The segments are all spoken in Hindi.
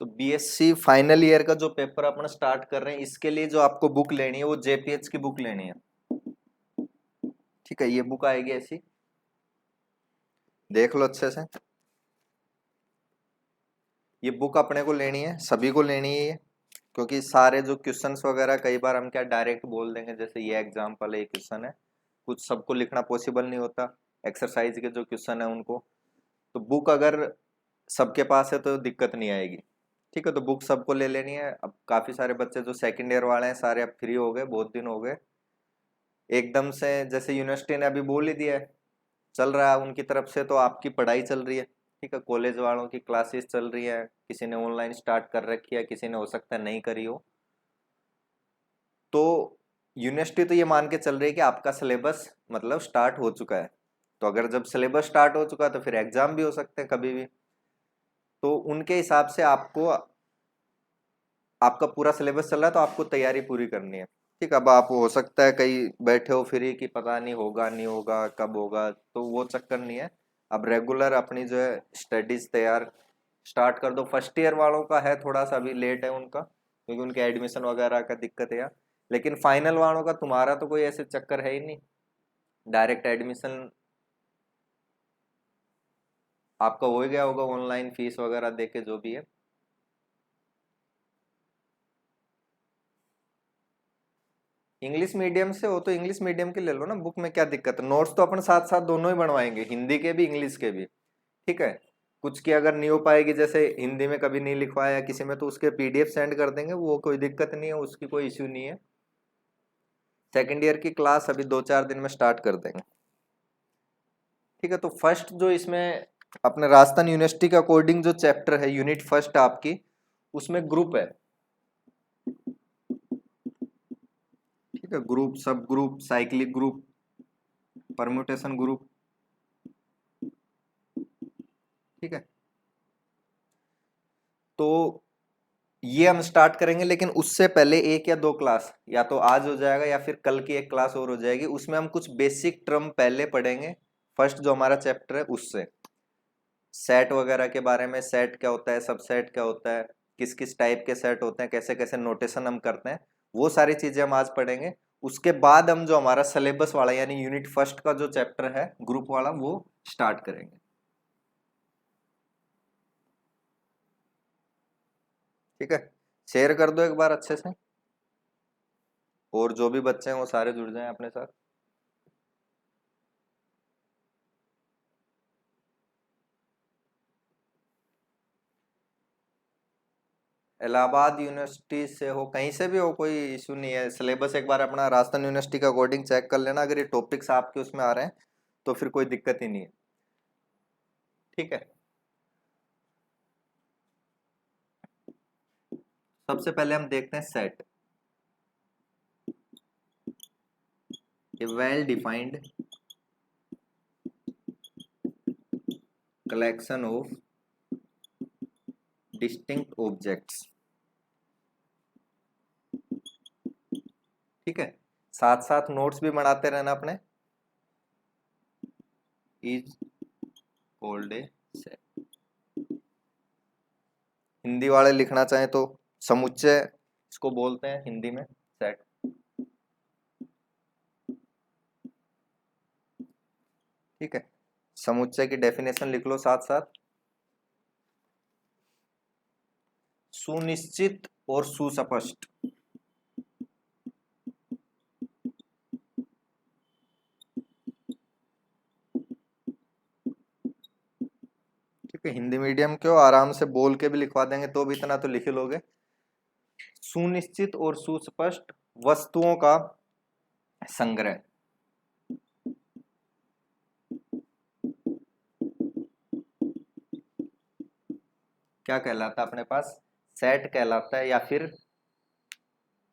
तो बीएससी फाइनल ईयर का जो पेपर अपन स्टार्ट कर रहे हैं, इसके लिए जो आपको बुक लेनी है वो जेपीएच की बुक लेनी है। ठीक है, ये बुक आएगी ऐसी, देख लो अच्छे से। ये बुक अपने को लेनी है, सभी को लेनी है ये, क्योंकि सारे जो क्वेश्चंस वगैरह कई बार हम क्या डायरेक्ट बोल देंगे, जैसे ये एग्जांपल है, ये क्वेश्चन है, कुछ सबको लिखना पॉसिबल नहीं होता, एक्सरसाइज के जो क्वेश्चन है उनको। तो बुक अगर सबके पास है तो दिक्कत नहीं आएगी। ठीक है, तो बुक सबको ले लेनी है। अब काफी सारे बच्चे जो सेकंड ईयर वाले हैं सारे अब फ्री हो गए, बहुत दिन हो गए एकदम से, जैसे यूनिवर्सिटी ने अभी बोल ही दिया है, चल रहा है उनकी तरफ से, तो आपकी पढ़ाई चल रही है। ठीक है, कॉलेज वालों की क्लासेस चल रही है, किसी ने ऑनलाइन स्टार्ट कर रखी है, किसी ने हो सकता है नहीं करी हो। तो यूनिवर्सिटी तो ये मान के चल रही है कि आपका सिलेबस मतलब स्टार्ट हो चुका है। तो अगर जब सिलेबस स्टार्ट हो चुका है तो फिर एग्जाम भी हो सकते हैं कभी भी। तो उनके हिसाब से आपको, आपका पूरा सिलेबस चल रहा है तो आपको तैयारी पूरी करनी है। ठीक, अब आप हो सकता है कहीं बैठे हो फ्री कि पता नहीं होगा नहीं होगा कब होगा, तो वो चक्कर नहीं है। अब रेगुलर अपनी जो है स्टडीज तैयार स्टार्ट कर दो। फर्स्ट ईयर वालों का है थोड़ा सा अभी लेट है उनका, क्योंकि उनके एडमिशन वगैरह का दिक्कत है यार। लेकिन फाइनल वालों का तुम्हारा तो कोई ऐसे चक्कर है ही नहीं, डायरेक्ट एडमिशन आपका हो ही गया होगा ऑनलाइन फीस वगैरह दे के जो भी है। इंग्लिश मीडियम से हो तो इंग्लिश मीडियम के ले लो ना, बुक में क्या दिक्कत है। नोट्स तो अपन साथ साथ दोनों ही बनवाएंगे, हिंदी के भी इंग्लिश के भी। ठीक है, कुछ की अगर नहीं हो पाएगी, जैसे हिंदी में कभी नहीं लिखवाया किसी में, तो उसके पीडीएफ सेंड कर देंगे, वो कोई दिक्कत नहीं है, उसकी कोई इश्यू नहीं है। सेकेंड ईयर की क्लास अभी 2-4 दिन में स्टार्ट कर देंगे। ठीक है, तो फर्स्ट जो इसमें अपने राजस्थान यूनिवर्सिटी के अकॉर्डिंग जो चैप्टर है, यूनिट फर्स्ट आपकी, उसमें ग्रुप है। ठीक है, ग्रुप, सब group, cyclic group, permutation group. ठीक है, तो ये हम स्टार्ट करेंगे, लेकिन उससे पहले एक या दो क्लास, या तो आज हो जाएगा या फिर कल की एक क्लास और हो जाएगी, उसमें हम कुछ बेसिक टर्म पहले पढ़ेंगे। फर्स्ट जो हमारा चैप्टर है उससे, सेट वगैरह के बारे में, सेट क्या होता है, सबसेट क्या होता है, किस किस टाइप के सेट होते हैं, कैसे कैसे नोटेशन हम करते हैं, वो सारी चीजें हम आज पढ़ेंगे। उसके बाद हम जो हमारा सिलेबस वाला यानी यूनिट फर्स्ट का जो चैप्टर है ग्रुप वाला, वो स्टार्ट करेंगे। ठीक है, शेयर कर दो एक बार अच्छे से, और जो भी बच्चे हैं वो सारे जुड़ जाएं अपने साथ। इलाहाबाद यूनिवर्सिटी से हो, कहीं से भी हो, कोई इशू नहीं है। सिलेबस एक बार अपना राजस्थान यूनिवर्सिटी के अकॉर्डिंग चेक कर लेना, अगर ये टॉपिक्स आपके उसमें आ रहे हैं तो फिर कोई दिक्कत ही नहीं है। ठीक है, सबसे पहले हम देखते हैं set. A well defined collection of distinct objects. ठीक है, साथ साथ नोट्स भी बनाते रहना अपने। Is called a set. Hindi वाले लिखना चाहें तो समुच्चय इसको बोलते हैं हिंदी में, सेट। ठीक है, समुच्चय की डेफिनेशन लिख लो साथ साथ। सुनिश्चित और सुस्पष्ट। ठीक है, हिंदी मीडियम के हो, आराम से बोल के भी लिखवा देंगे तो भी इतना तो लिख ही लोगे। सुनिश्चित और सुस्पष्ट वस्तुओं का संग्रह। क्या कहलाता है अपने पास, सेट कहलाता है, या फिर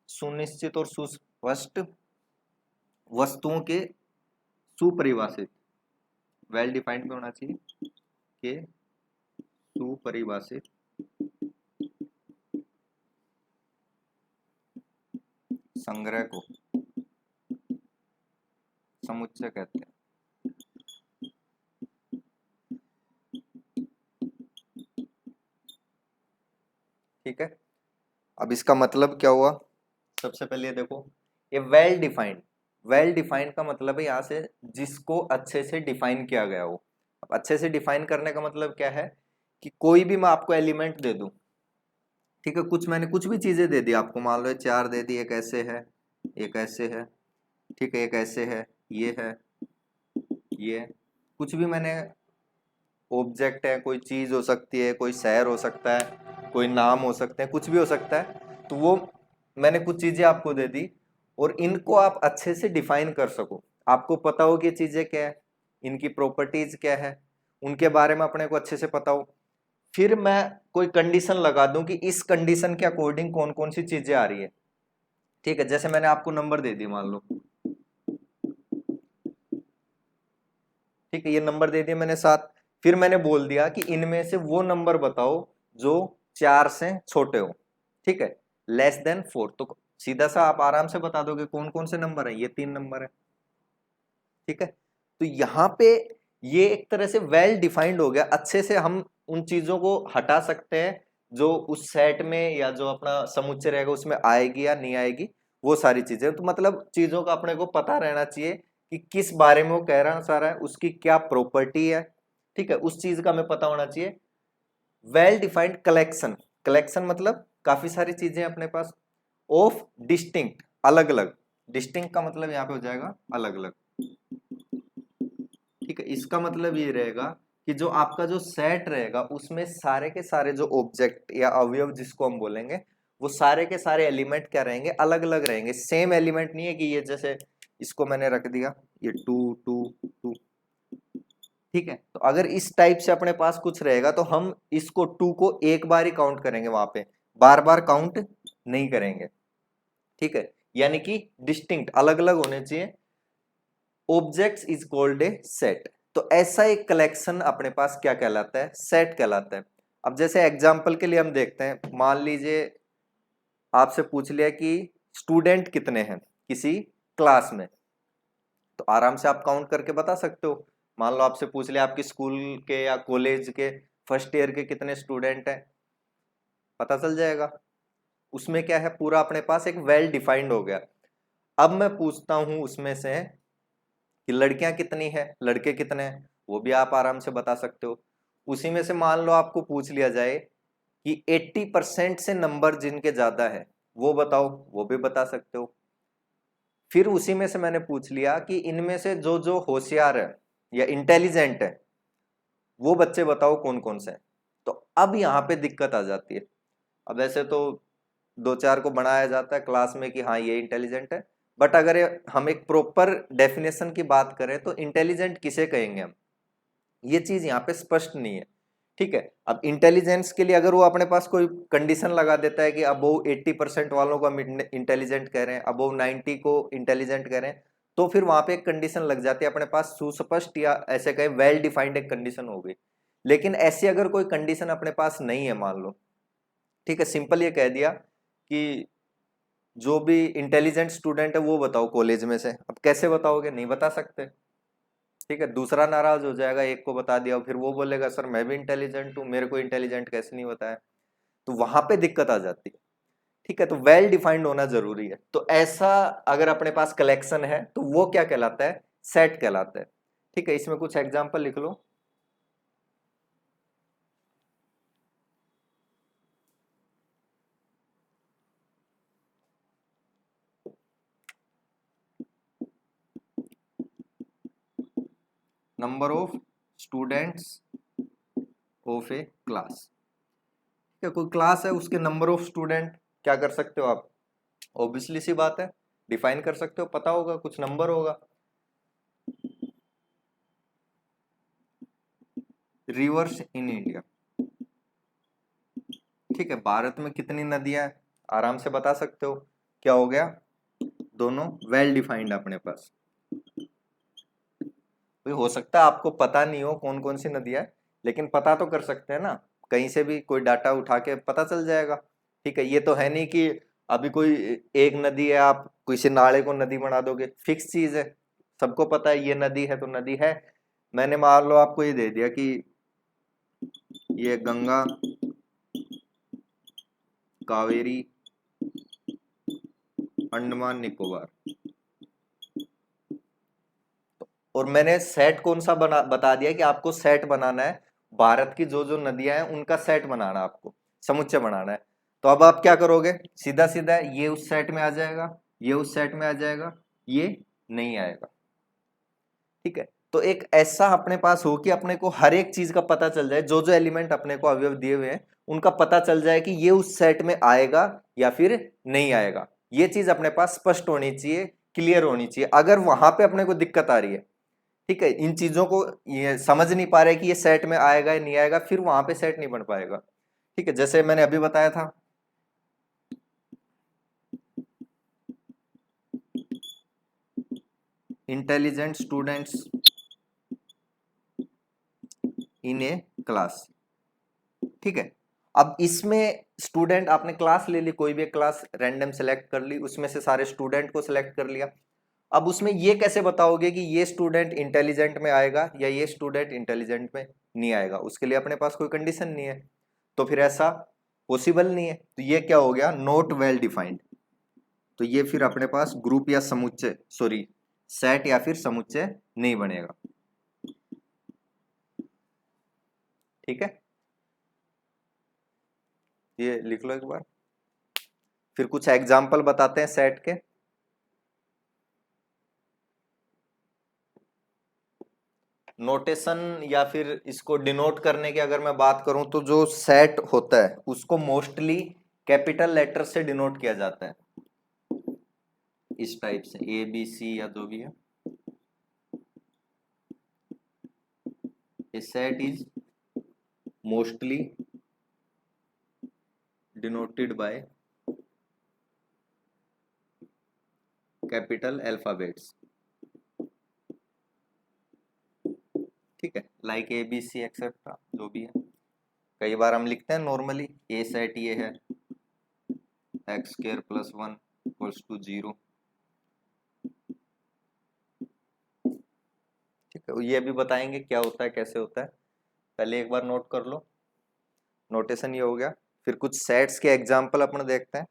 सुनिश्चित और सुस्पष्ट वस्तुओं के सुपरिभाषित, वेल डिफाइंड भी होना चाहिए, के सुपरिभाषित संग्रह को समुच्चय कहते हैं। ठीक है, अब इसका मतलब क्या हुआ, सबसे पहले ये देखो, ये वेल डिफाइंड का मतलब है यहाँ से जिसको अच्छे से डिफाइन किया गया हो। अब अच्छे से डिफाइन करने का मतलब क्या है कि कोई भी मैं आपको एलिमेंट दे दूं, ठीक है, कुछ मैंने कुछ भी चीजें दे दी आपको, मान लो ये चार दे दी, एक ऐसे है, एक ऐसे है, ठीक है, एक ऐसे है, ये है, ये कुछ भी मैंने ऑब्जेक्ट है, कोई चीज हो सकती है, कोई शहर हो सकता है, कोई नाम हो सकते हैं, कुछ भी हो सकता है, तो वो मैंने कुछ चीजें आपको दे दी और इनको आप अच्छे से डिफाइन कर सको, आपको पता हो कि ये चीजें क्या है, इनकी प्रॉपर्टीज क्या है, उनके बारे में अपने को अच्छे से पता हो, फिर मैं कोई कंडीशन लगा दूं कि इस कंडीशन के अकॉर्डिंग कौन कौन सी चीजें आ रही है। ठीक है, जैसे मैंने आपको नंबर दे दिए मान लो, ठीक है, ये नंबर दे दिए मैंने 7, फिर मैंने बोल दिया कि इनमें से वो नंबर बताओ जो 4 से छोटे हो, ठीक है, लेस देन 4, तो सीधा सा आप आराम से बता दोगे कौन कौन से नंबर है, ये 3 नंबर है, ठीक है। तो यहाँ पे ये एक तरह से वेल डिफाइंड हो गया, अच्छे से हम उन चीजों को हटा सकते हैं जो उस सेट में या जो अपना समुच्चय रहेगा उसमें आएगी या नहीं आएगी, वो सारी चीजें, तो मतलब चीजों का अपने को पता रहना चाहिए कि किस बारे में वो कह रहा सारा है, उसकी क्या प्रॉपर्टी है, ठीक है, उस चीज का हमें पता होना चाहिए। वेल डिफाइंड कलेक्शन, कलेक्शन मतलब काफी सारी चीजें अपने पास, ऑफ डिस्टिंक्ट, अलग अलग, डिस्टिंक्ट का मतलब यहाँ पे हो जाएगा अलग अलग, ठीक है, इसका मतलब ये रहेगा कि जो आपका जो सेट रहेगा उसमें सारे के सारे जो ऑब्जेक्ट या अवयव जिसको हम बोलेंगे, वो सारे के सारे एलिमेंट क्या रहेंगे, अलग अलग रहेंगे, सेम एलिमेंट नहीं है कि ये जैसे इसको मैंने रख दिया ये 2 2 2, ठीक है, तो अगर इस टाइप से अपने पास कुछ रहेगा तो हम इसको 2 को एक बार ही काउंट करेंगे, वहां पे बार बार काउंट नहीं करेंगे, ठीक है, यानी कि डिस्टिंक्ट अलग अलग होने चाहिए। Objects is called a set, तो ऐसा एक कलेक्शन अपने पास क्या कहलाता है, सेट कहलाता है। अब जैसे एग्जांपल के लिए हम देखते हैं, मान लीजिए आपसे पूछ लिया कि स्टूडेंट कितने हैं किसी क्लास में, तो आराम से आप काउंट करके बता सकते हो। मान लो आपसे पूछ लिया आपकी स्कूल के या कॉलेज के फर्स्ट ईयर के कितने स्टूडेंट हैं, पता चल जाएगा, उसमें क्या है, पूरा अपने पास एक वेल डिफाइंड हो गया। अब मैं पूछता हूं उसमें से कि लड़कियां कितनी है, लड़के कितने हैं, वो भी आप आराम से बता सकते हो। उसी में से मान लो आपको पूछ लिया जाए कि 80% से नंबर जिनके ज्यादा है वो बताओ, वो भी बता सकते हो। फिर उसी में से मैंने पूछ लिया कि इनमें से जो जो होशियार है या इंटेलिजेंट है वो बच्चे बताओ कौन कौन से हैं। तो अब यहाँ पे दिक्कत आ जाती है। अब ऐसे तो दो चार को बनाया जाता है क्लास में कि हाँ ये इंटेलिजेंट है, बट अगर हम एक प्रॉपर डेफिनेशन की बात करें तो इंटेलिजेंट किसे कहेंगे हम, ये चीज यहाँ पे स्पष्ट नहीं है, ठीक है। अब इंटेलिजेंस के लिए अगर वो अपने पास कोई कंडीशन लगा देता है कि अबोव 80% वालों को हम इंटेलिजेंट कह रहे हैं, अबोव 90 को इंटेलिजेंट कह रहे हैं, तो फिर वहां पे एक कंडीशन लग जाती है अपने पास सुस्पष्ट या ऐसे कहे वेल डिफाइंड एक कंडीशन हो गई। लेकिन ऐसी अगर कोई कंडीशन अपने पास नहीं है मान लो, ठीक है, सिंपल ये कह दिया कि जो भी इंटेलिजेंट स्टूडेंट है वो बताओ कॉलेज में से, अब कैसे बताओगे, नहीं बता सकते, ठीक है, दूसरा नाराज हो जाएगा, एक को बता दिया फिर वो बोलेगा सर मैं भी इंटेलिजेंट हूँ, मेरे को इंटेलिजेंट कैसे नहीं बताया, तो वहां पे दिक्कत आ जाती है, ठीक है। तो वेल डिफाइंड होना जरूरी है, तो ऐसा अगर अपने पास कलेक्शन है तो वो क्या कहलाता है, सेट कहलाता है, ठीक है। इसमें कुछ एग्जाम्पल लिख लो। Number of students of a class, ठीक है, कोई क्लास है उसके नंबर ऑफ स्टूडेंट क्या कर सकते हो आप, ऑब्वियसली सी बात है, डिफाइन कर सकते हो, पता होगा कुछ नंबर होगा। रिवर्स इन इंडिया, ठीक है, भारत में कितनी नदियां हैं, आराम से बता सकते हो, क्या हो गया, दोनों वेल डिफाइंड अपने पास। कोई हो सकता है आपको पता नहीं हो कौन कौन सी नदियां है, लेकिन पता तो कर सकते हैं ना, कहीं से भी कोई डाटा उठा के पता चल जाएगा, ठीक है। ये तो है नहीं कि अभी कोई एक नदी है आप किसी नाले को नदी बना दोगे, फिक्स चीज है, सबको पता है ये नदी है तो नदी है। मैंने मान लो आपको ये दे दिया कि ये गंगा कावेरी, अंडमान निकोबार। और मैंने सेट कौन सा बता दिया कि आपको सेट बनाना है, भारत की जो जो नदियां हैं उनका सेट बनाना है, आपको समुच्चय बनाना है। तो अब आप क्या करोगे, सीधा सीधा ये उस सेट में आ जाएगा, ये उस सेट में आ जाएगा, ये नहीं आएगा। ठीक है, तो एक ऐसा अपने पास हो कि अपने को हर एक चीज का पता चल जाए, जो जो एलिमेंट अपने को अवयव दिए हुए हैं उनका पता चल जाए कि ये उस सेट में आएगा या फिर नहीं आएगा। ये चीज अपने पास स्पष्ट होनी चाहिए, क्लियर होनी चाहिए। अगर वहां पे अपने को दिक्कत आ रही है, ठीक है, इन चीजों को ये समझ नहीं पा रहे कि ये सेट में आएगा या नहीं आएगा, फिर वहां पे सेट नहीं बन पाएगा। ठीक है, जैसे मैंने अभी बताया था, intelligent students in A class. ठीक है, अब इसमें स्टूडेंट आपने क्लास ले ली, कोई भी क्लास रैंडम सेलेक्ट कर ली, उसमें से सारे स्टूडेंट को सिलेक्ट कर लिया। अब उसमें ये कैसे बताओगे कि ये स्टूडेंट इंटेलिजेंट में आएगा या ये स्टूडेंट इंटेलिजेंट में नहीं आएगा, उसके लिए अपने पास कोई कंडीशन नहीं है, तो फिर ऐसा पॉसिबल नहीं है। तो ये क्या हो गया, नॉट वेल डिफाइंड। तो ये फिर अपने पास ग्रुप या समुच्चय, सॉरी सेट या फिर समुच्चय नहीं बनेगा। ठीक है, ये लिख लो एक बार। फिर कुछ एग्जाम्पल बताते हैं सेट के। नोटेशन या फिर इसको डिनोट करने की अगर मैं बात करूं, तो जो सेट होता है उसको मोस्टली कैपिटल लेटर से डिनोट किया जाता है, इस टाइप से ए बी सी या जो भी है। A set is mostly denoted by capital alphabets. ठीक है, like A B C etcetera जो भी है। कई बार हम लिखते हैं नॉर्मली, ए सेट ये है x square plus 1 equals to 0। ठीक है, ये भी बताएंगे क्या होता है कैसे होता है, पहले एक बार नोट कर लो। नोटेशन ये हो गया, फिर कुछ सेट्स के एग्जांपल अपन देखते हैं।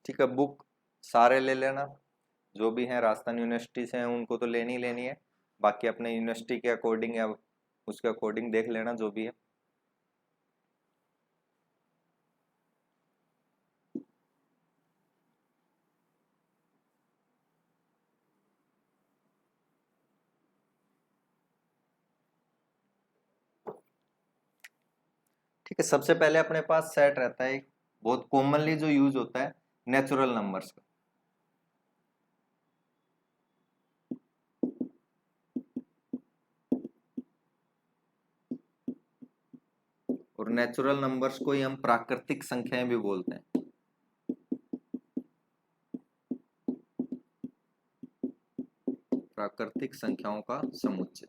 ठीक है, बुक सारे ले लेना, जो भी हैं राजस्थान यूनिवर्सिटी से हैं उनको तो लेनी ही लेनी है, बाकी अपने यूनिवर्सिटी के अकॉर्डिंग या उसके अकॉर्डिंग देख लेना जो भी है। ठीक है, सबसे पहले अपने पास सेट रहता है एक बहुत कॉमनली जो यूज होता है, नेचुरल नंबर्स का। और नेचुरल नंबर्स को ही हम प्राकृतिक संख्याएं भी बोलते हैं। प्राकृतिक संख्याओं का समुच्चय।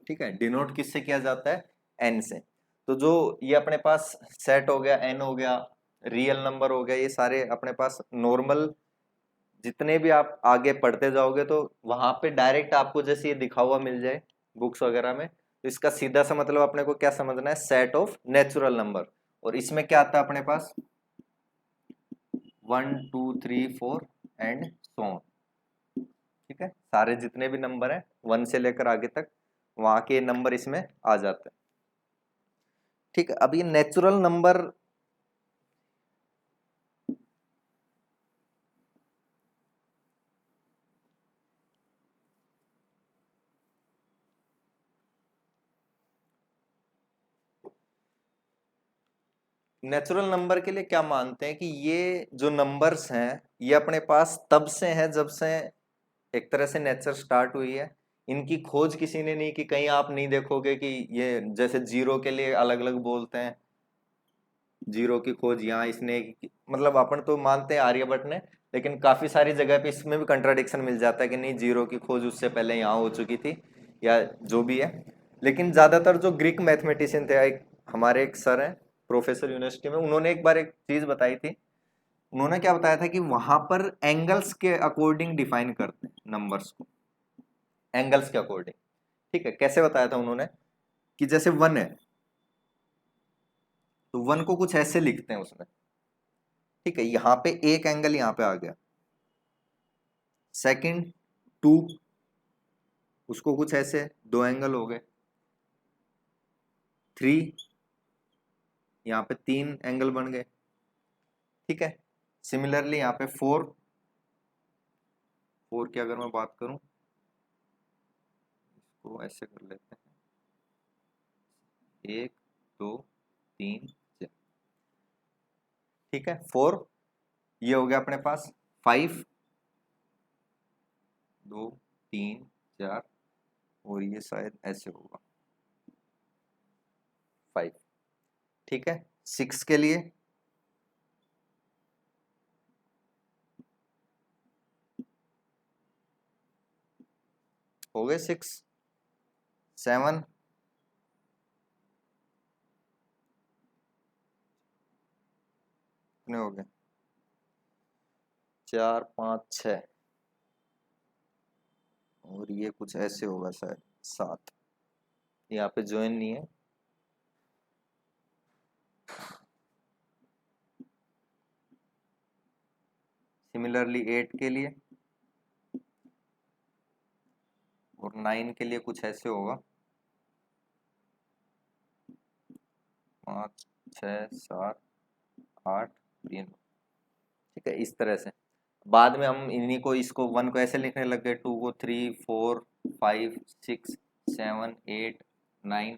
ठीक है, डिनोट किससे किया जाता है, एन से। तो जो ये अपने पास सेट हो गया, एन हो गया, रियल नंबर हो गया, ये सारे अपने पास नॉर्मल, जितने भी आप आगे पढ़ते जाओगे तो वहां पे डायरेक्ट आपको जैसे ये दिखा हुआ मिल जाए बुक्स वगैरह में, तो इसका सीधा सा मतलब अपने को क्या समझना है, सेट ऑफ नेचुरल नंबर। और इसमें क्या आता है अपने पास, 1 2 3 4 एंड सो ऑन। ठीक है, सारे जितने भी नंबर हैं 1 से लेकर आगे तक, वहां के नंबर इसमें आ जाते हैं। ठीक है, अब ये नेचुरल नंबर, नेचुरल नंबर के लिए क्या मानते हैं कि ये जो नंबर्स हैं ये अपने पास तब से हैं जब से एक तरह से नेचर स्टार्ट हुई है। इनकी खोज किसी ने नहीं की, कहीं आप नहीं देखोगे कि ये जैसे जीरो के लिए अलग अलग बोलते हैं, जीरो की खोज यहाँ इसने मतलब अपन तो मानते हैं आर्यभट्ट ने, लेकिन काफी सारी जगह पे इसमें भी कंट्राडिक्शन मिल जाता है कि नहीं, जीरो की खोज उससे पहले यहाँ हो चुकी थी या जो भी है। लेकिन ज्यादातर जो ग्रीक मैथमेटिशियन थे, एक हमारे एक सर हैं प्रोफेसर यूनिवर्सिटी में, उन्होंने एक बार एक चीज बताई थी। उन्होंने क्या बताया था कि वहां पर एंगल्स के अकॉर्डिंग डिफाइन करते हैं नंबर्स को, एंगल्स के अकॉर्डिंग। ठीक है, कैसे बताया था उन्होंने कि जैसे 1 है तो 1 को कुछ ऐसे लिखते हैं उसमें। ठीक है, यहां पे एक एंगल यहां पे आ गया, सेकंड 2, उसको कुछ ऐसे 2 एंगल हो गए, 3, यहाँ पे 3 एंगल बन गए। ठीक है, सिमिलरली यहाँ पे 4, 4 की अगर मैं बात करूं, इसको ऐसे कर लेते हैं, 1 2 3 4। ठीक है, 4 ये हो गया अपने पास, 5 2 3 4, और ये शायद ऐसे होगा 5। ठीक है, 6 के लिए हो गए 6, 7 कितने हो गए, 4 5 6, और ये कुछ ऐसे होगा शायद 7, यहाँ पे ज्वाइन नहीं है। सिमिलरली 8 के लिए और 9 के लिए कुछ ऐसे होगा, 5 6 7 8 3। ठीक है, इस तरह से बाद में हम इन्हीं को, इसको 1 को ऐसे लिखने लग गए, 2 को 3 4 5 6 7 8 9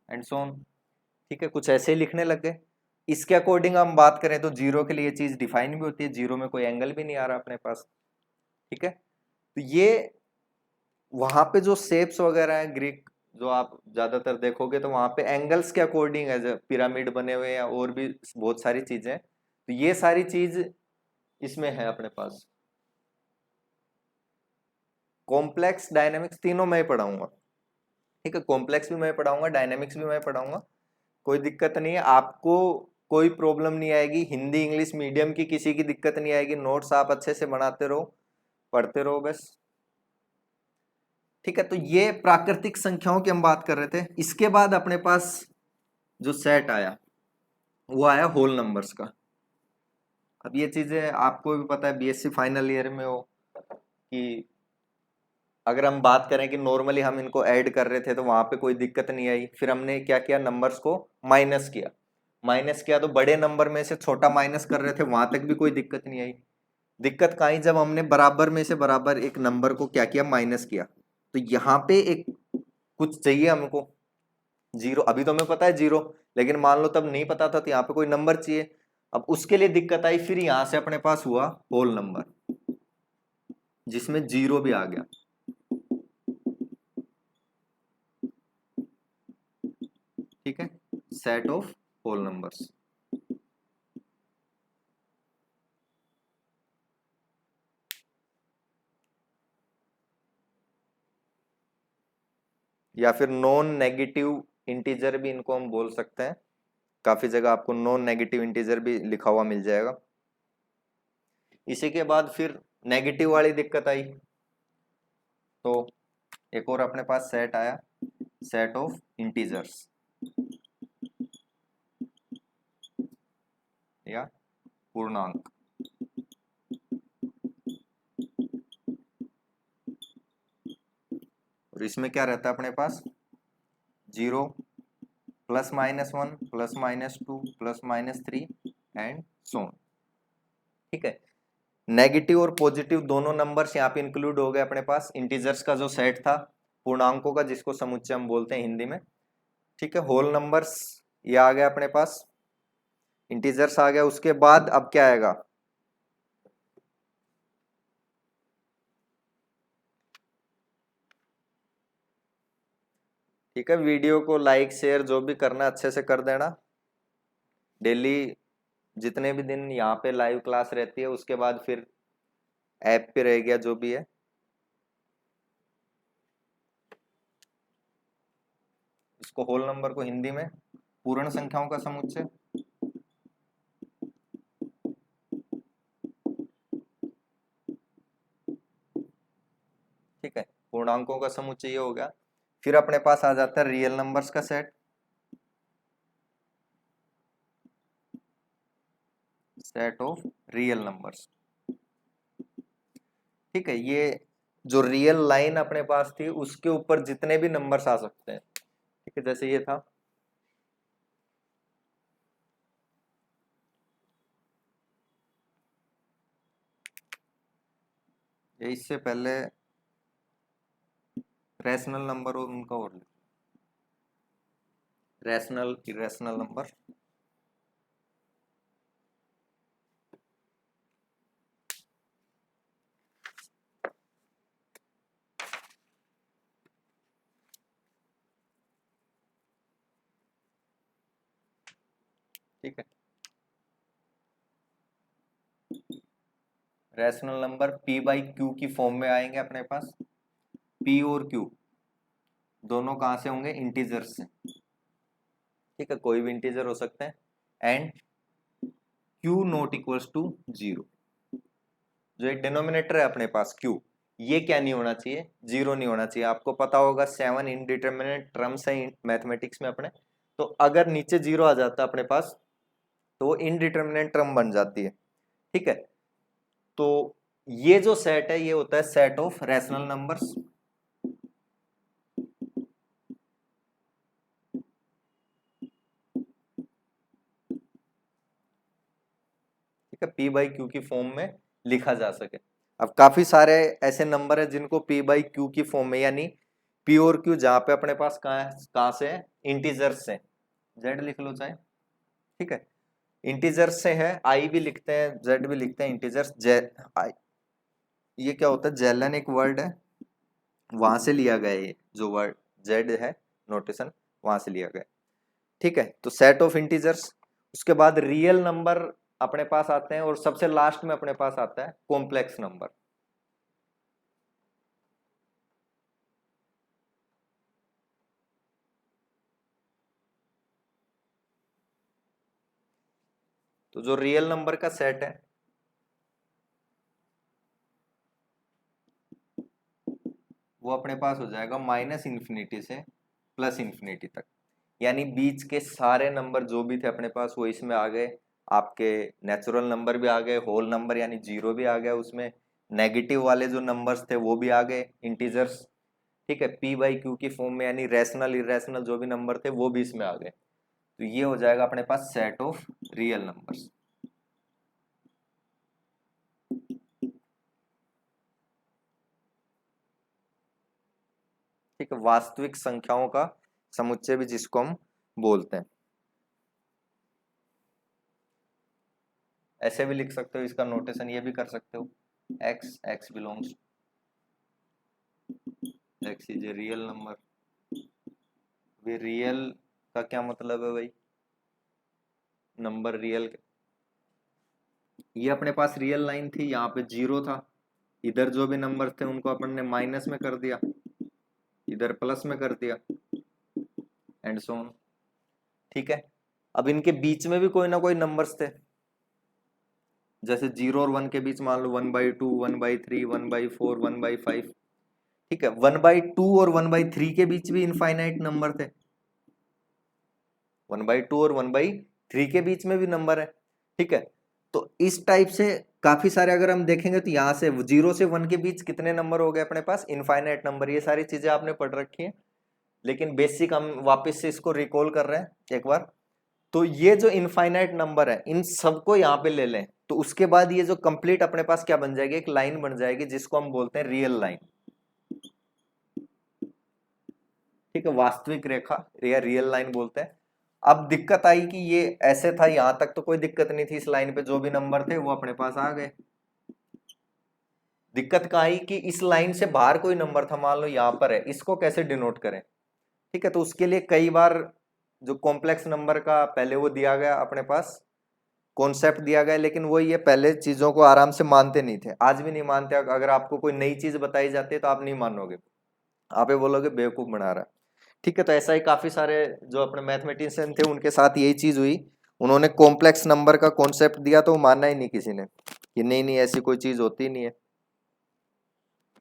एंड सो ऑन। ठीक है, कुछ ऐसे ही लिखने लग गए। इसके अकॉर्डिंग हम बात करें तो जीरो के लिए ये चीज डिफाइन भी होती है, जीरो में कोई एंगल भी नहीं आ रहा अपने पास। ठीक है, तो ये वहां पे जो शेप्स वगैरह है ग्रीक, जो आप ज्यादातर देखोगे तो वहां पे एंगल्स के अकॉर्डिंग है, पिरामिड बने हुए हैं और भी बहुत सारी चीजें, तो ये सारी चीज इसमें है अपने पास। कॉम्प्लेक्स डायनेमिक्स तीनों मैं ही पढ़ाऊंगा। ठीक है, कॉम्प्लेक्स भी मैं पढ़ाऊंगा, डायनेमिक्स भी मैं पढ़ाऊंगा, कोई दिक्कत नहीं है आपको, कोई प्रॉब्लम नहीं आएगी। हिंदी इंग्लिश मीडियम की किसी की दिक्कत नहीं आएगी, नोट्स आप अच्छे से बनाते रहो, पढ़ते रहो बस। ठीक है, तो ये प्राकृतिक संख्याओं की हम बात कर रहे थे। इसके बाद अपने पास जो सेट आया वो आया होल नंबर्स का। अब ये चीजें आपको भी पता है, बीएससी फाइनल ईयर में हो, कि अगर हम बात करें कि नॉर्मली हम इनको ऐड कर रहे थे तो वहां पे कोई दिक्कत नहीं आई, फिर हमने क्या किया, नंबर्स को माइनस किया। माइनस किया तो बड़े नंबर में से छोटा माइनस कर रहे थे, वहां तक भी कोई दिक्कत नहीं आई। दिक्कत कहाँ आई, जब हमने बराबर में से बराबर एक नंबर को क्या किया, माइनस किया। तो यहाँ पे एक कुछ चाहिए हमको, जीरो। अभी तो हमें पता है जीरो, लेकिन मान लो तब नहीं पता था, तो यहाँ पे कोई नंबर चाहिए। अब उसके लिए दिक्कत आई, फिर यहां से अपने पास हुआ होल नंबर, जिसमें जीरो भी आ गया। ठीक है, सेट ऑफ होल नंबर्स। या फिर नॉन नेगेटिव इंटीजर भी इनको हम बोल सकते हैं। काफी जगह आपको नॉन नेगेटिव इंटीजर भी लिखा हुआ मिल जाएगा। इसी के बाद फिर नेगेटिव वाली दिक्कत आई, तो एक और अपने पास सेट आया, सेट ऑफ इंटीजर्स या पूर्णांक। और इसमें क्या रहता है अपने पास, 0 +-1 +-2 +-3 एंड सो ऑन। ठीक है, नेगेटिव और पॉजिटिव दोनों नंबर्स यहाँ पे इंक्लूड हो गए अपने पास। इंटीजर्स का जो सेट था, पूर्णांकों का, जिसको समुच्चय हम बोलते हैं हिंदी में। ठीक है, होल नंबर्स ये आ गया अपने पास, इंटीजर्स आ गया। उसके बाद अब क्या आएगा, ठीक है, वीडियो को लाइक शेयर जो भी करना अच्छे से कर देना। डेली जितने भी दिन यहाँ पे लाइव क्लास रहती है, उसके बाद फिर ऐप पे रह गया जो भी है। इसको होल नंबर को हिंदी में पूर्ण संख्याओं का समुच्चय। ठीक है, पूर्णांकों का समुच्चय ये हो गया। फिर अपने पास आ जाता है रियल नंबर्स का set, set of real numbers. ठीक है, ये जो रियल लाइन अपने पास थी उसके ऊपर जितने भी नंबर्स आ सकते हैं। ठीक है, जैसे ये था, ये इससे पहले रैशनल नंबर और उनका और रैशनल इरेशनल नंबर। ठीक है, rational number p by Q की फॉर्म में आएंगे अपने पास। p और q दोनों कहां से होंगे, इंटीजर्स से। ठीक है, कोई भी इंटीजर हो सकते हैं। And q not equals to 0। जो एक डिनोमिनेटर है अपने पास q, ये क्या नहीं होना चाहिए, 0 नहीं होना चाहिए। आपको पता होगा 7 इनडिटरमिनेट टर्म्स है मैथमेटिक्स में अपने, तो अगर नीचे 0 आ जाता है अपने पास तो वो इनडिटरमिनेट टर्म बन जाती है। ठीक है, तो ये जो सेट है ये होता है सेट ऑफ रैशनल नंबर्स। ठीक है, p बाई क्यू की फॉर्म में लिखा जा सके। अब काफी सारे ऐसे नंबर है जिनको p बाई क्यू की फॉर्म में, यानी p और q जहां पे अपने पास कहां से है, इंटीजर्स से, z लिख लो चाहे। ठीक है, इंटीजर्स से है, i भी लिखते हैं z भी लिखते हैं, इंटीजर्स आई। ये क्या होता है, जेलन एक वर्ड है, वहां से लिया गया है, जो वर्ड जेड है नोटेशन वहां से लिया गया। ठीक है, तो सेट ऑफ इंटीजर्स, उसके बाद रियल नंबर अपने पास आते हैं, और सबसे लास्ट में अपने पास आता है कॉम्प्लेक्स नंबर। तो जो रियल नंबर का सेट है वो अपने पास हो जाएगा माइनस इन्फिनिटी से प्लस इन्फिनिटी तक, यानी बीच के सारे नंबर जो भी थे अपने पास वो इसमें आ गए। आपके नेचुरल नंबर भी आ गए, होल नंबर यानी जीरो भी आ गया उसमें, नेगेटिव वाले जो नंबर्स थे वो भी आ गए, इंटीजर्स। ठीक है, p बाई क्यू की फॉर्म में, यानी रैशनल इरेशनल जो भी नंबर थे वो भी इसमें आ गए। तो ये हो जाएगा अपने पास सेट ऑफ रियल नंबर्स। ठीक है, वास्तविक संख्याओं का समुच्चय भी जिसको हम बोलते हैं। ऐसे भी लिख सकते हो, इसका नोटेशन ये भी कर सकते हो, x belongs, x is a real number. Way real का क्या मतलब है भाई, नंबर रियल। ये अपने पास रियल लाइन थी, यहाँ पे 0 था, इधर जो भी नंबर थे उनको अपन ने माइनस में कर दिया, इधर प्लस में कर दिया, एंड सो ऑन। ठीक है, अब इनके बीच में भी कोई ना कोई नंबर्स थे, जैसे 0 और 1 के बीच मान लो 1/2, 1/3, 1/4, 1/5। ठीक है, 1/2 और 1/3 के बीच भी इनफाइनाइट नंबर थे, 1/2 और 1/3 के बीच में भी नंबर है। ठीक है, तो इस टाइप से काफी सारे अगर हम देखेंगे तो यहाँ से 0 से 1 के बीच कितने नंबर हो गए अपने पास, इनफाइनाइट नंबर। ये सारी चीजें आपने पढ़ रखी है, लेकिन बेसिक हम वापस से इसको रिकॉल कर रहे हैं एक बार। तो ये जो इनफाइनाइट नंबर है इन सबको यहाँ पे ले लें, तो उसके बाद ये जो कंप्लीट अपने पास क्या बन जाएगी, एक लाइन बन जाएगी जिसको हम बोलते हैं रियल लाइन। ठीक है, वास्तविक रेखा या रियल लाइन बोलते हैं। अब दिक्कत आई कि ये ऐसे था, यहां तक तो कोई दिक्कत नहीं थी, इस लाइन पे जो भी नंबर थे वो अपने पास आ गए। दिक्कत क्या आई कि इस लाइन से बाहर कोई नंबर था, मान लो यहाँ पर है, इसको कैसे डिनोट करें। ठीक है, तो उसके लिए कई बार जो कॉम्प्लेक्स नंबर का पहले वो दिया गया अपने पास, कॉन्सेप्ट दिया गया, लेकिन वो ये पहले चीजों को आराम से मानते नहीं थे, आज भी नहीं मानते। अगर आपको कोई नई चीज बताई जाती है तो आप नहीं मानोगे, आप ये बोलोगे बेवकूफ बना रहा है। ठीक है, तो ऐसा ही काफी सारे जो अपने मैथमेटिशियन थे उनके साथ यही चीज हुई, उन्होंने कॉम्प्लेक्स नंबर का कॉन्सेप्ट दिया तो मानना ही नहीं किसी ने, कि नहीं नहीं ऐसी कोई चीज होती नहीं है।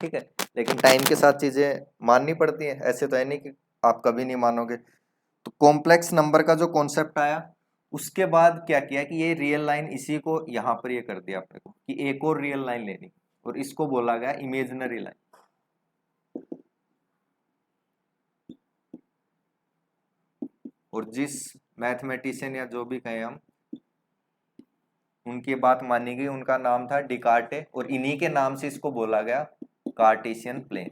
ठीक है, लेकिन टाइम के साथ चीजें माननी पड़ती है, ऐसे तो है नहीं कि आप कभी नहीं मानोगे। तो कॉम्प्लेक्स नंबर का जो कॉन्सेप्ट आया, उसके बाद क्या किया कि ये रियल लाइन, इसी को यहाँ पर ये कर दिया अपने को कि एक और रियल लाइन लेनी, और इसको बोला गया इमेजिनरी लाइन। और जिस मैथमेटिशियन या जो भी कहें हम, उनकी बात मानी गई, उनका नाम था डिकार्टे, और इन्हीं के नाम से इसको बोला गया कार्टेशियन प्लेन।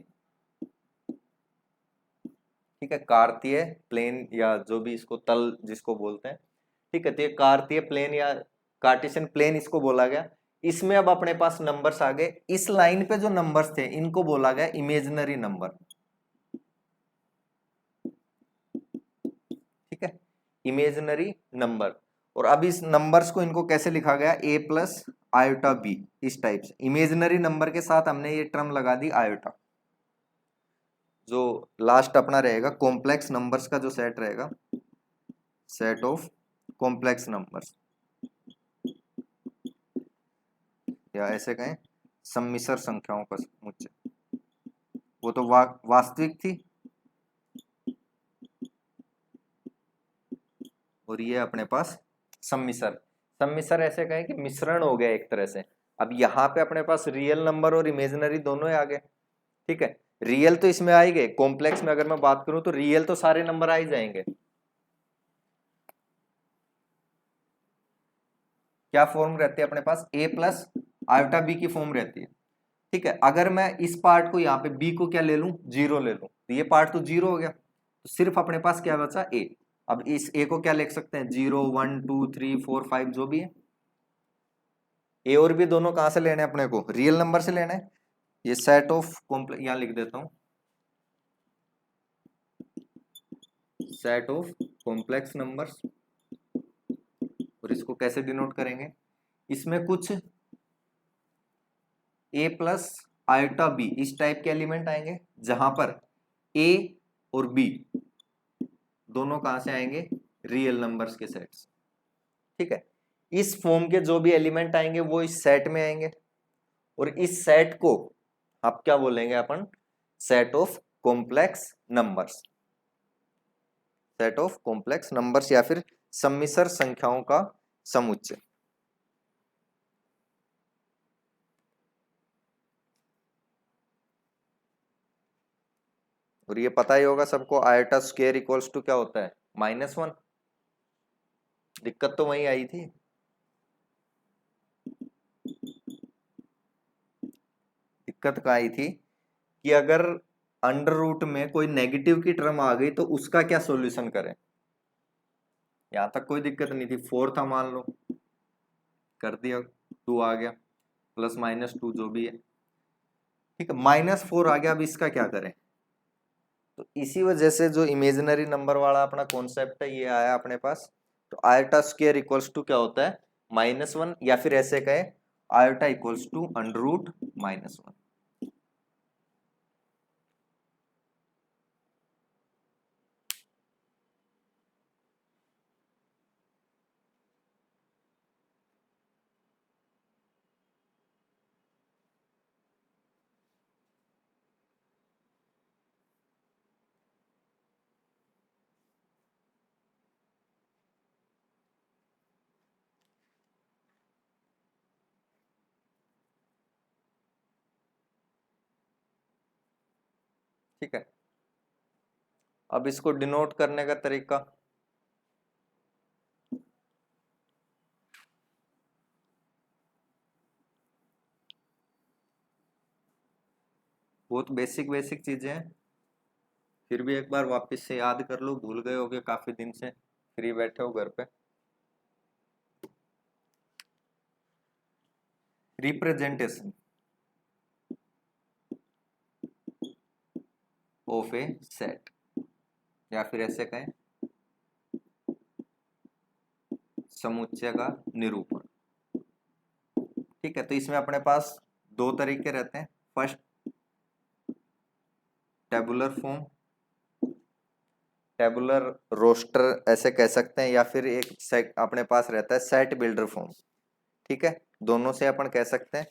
ठीक है, कार्तीय प्लेन या जो भी इसको तल जिसको बोलते हैं। ठीक है, तो ये कार्तीय प्लेन या कार्टेशियन प्लेन इसको बोला गया। इसमें अब अपने पास नंबर्स आ गए, इस लाइन पे जो नंबर्स थे इनको बोला गया इमेजिनरी नंबर। ठीक है, इमेजिनरी नंबर। और अब इस नंबर्स को इनको कैसे लिखा गया, a प्लस आयोटा बी, इस टाइप से। इमेजिनरी नंबर के साथ हमने ये टर्म लगा दी आयोटा। जो लास्ट अपना रहेगा कॉम्प्लेक्स नंबर्स का जो सेट रहेगा, सेट ऑफ कॉम्प्लेक्स नंबर्स, या ऐसे कहें सम्मिश्र संख्याओं का समुच्चय। वो तो वास्तविक थी, और ये अपने पास सम्मिश्र। सम्मिश्र ऐसे कहें कि मिश्रण हो गया एक तरह से। अब यहाँ पे अपने पास रियल नंबर और इमेजिनरी दोनों ही आ गए। ठीक है, रियल तो इसमें आ ही गए, कॉम्प्लेक्स में अगर मैं बात करूं तो रियल तो सारे नंबर आ ही जाएंगे। क्या फॉर्म रहती है अपने पास, a प्लस आयोटा बी की फॉर्म रहती है। ठीक है, अगर मैं इस पार्ट को यहाँ पे b को क्या ले लूं, जीरो ले लूं, तो ये पार्ट तो जीरो हो गया, तो सिर्फ अपने पास क्या बचा, a। अब इस a को क्या लिख सकते हैं, 0 1 2 3 4 5 जो भी है। a और b दोनों कहां से लेने हैं अपने को, रियल नंबर से लेना है। ये सेट ऑफ कॉम्प्लेक्स, यहां लिख देता हूं, सेट ऑफ कॉम्प्लेक्स नंबर्स। और इसको कैसे डिनोट करेंगे, इसमें कुछ a प्लस आयोटा बी इस टाइप के एलिमेंट आएंगे, जहां पर a और b दोनों कहां से आएंगे, रियल नंबर्स के सेट्स। ठीक है, इस फॉर्म के जो भी एलिमेंट आएंगे वो इस सेट में आएंगे, और इस सेट को आप क्या बोलेंगे अपन, set of complex numbers. Set of complex numbers या फिर सम्मिश्र संख्याओं का समुच्चय। और ये पता ही होगा सबको, आयोटा स्क्वायर इक्वल्स टू क्या होता है, -1। दिक्कत तो वही आई थी, दिक्कत क्या आई थी कि अगर अंडर रूट में कोई नेगेटिव की टर्म आ गई तो उसका क्या सॉल्यूशन करें। यहां तक कोई दिक्कत नहीं थी, 4 था मान लो, कर दिया, 2 आ गया, प्लस माइनस 2 जो भी है। ठीक है, -4 आ गया, अब इसका क्या करें। तो इसी वजह से जो इमेजिनरी नंबर वाला अपना कॉन्सेप्ट है ये आया अपने पास। तो आयोटा स्क्वायर इक्वल्स टू क्या होता है, -1, या फिर ऐसे कहे iota equals to under root -1। ठीक है, अब इसको डिनोट करने का तरीका, बहुत बेसिक बेसिक चीजें हैं, फिर भी एक बार वापस से याद कर लो, भूल गए होगे काफी दिन से फ्री बैठे हो घर पे। रिप्रेजेंटेशन ऑफ ए सेट, या फिर ऐसे कहें समुच्चय का निरूपण। ठीक है, तो इसमें अपने पास दो तरीके रहते हैं। First tabular form, tabular roster ऐसे कह सकते हैं, या फिर अपने पास रहता है सेट बिल्डर फॉर्म। ठीक है, दोनों से अपन कह सकते हैं।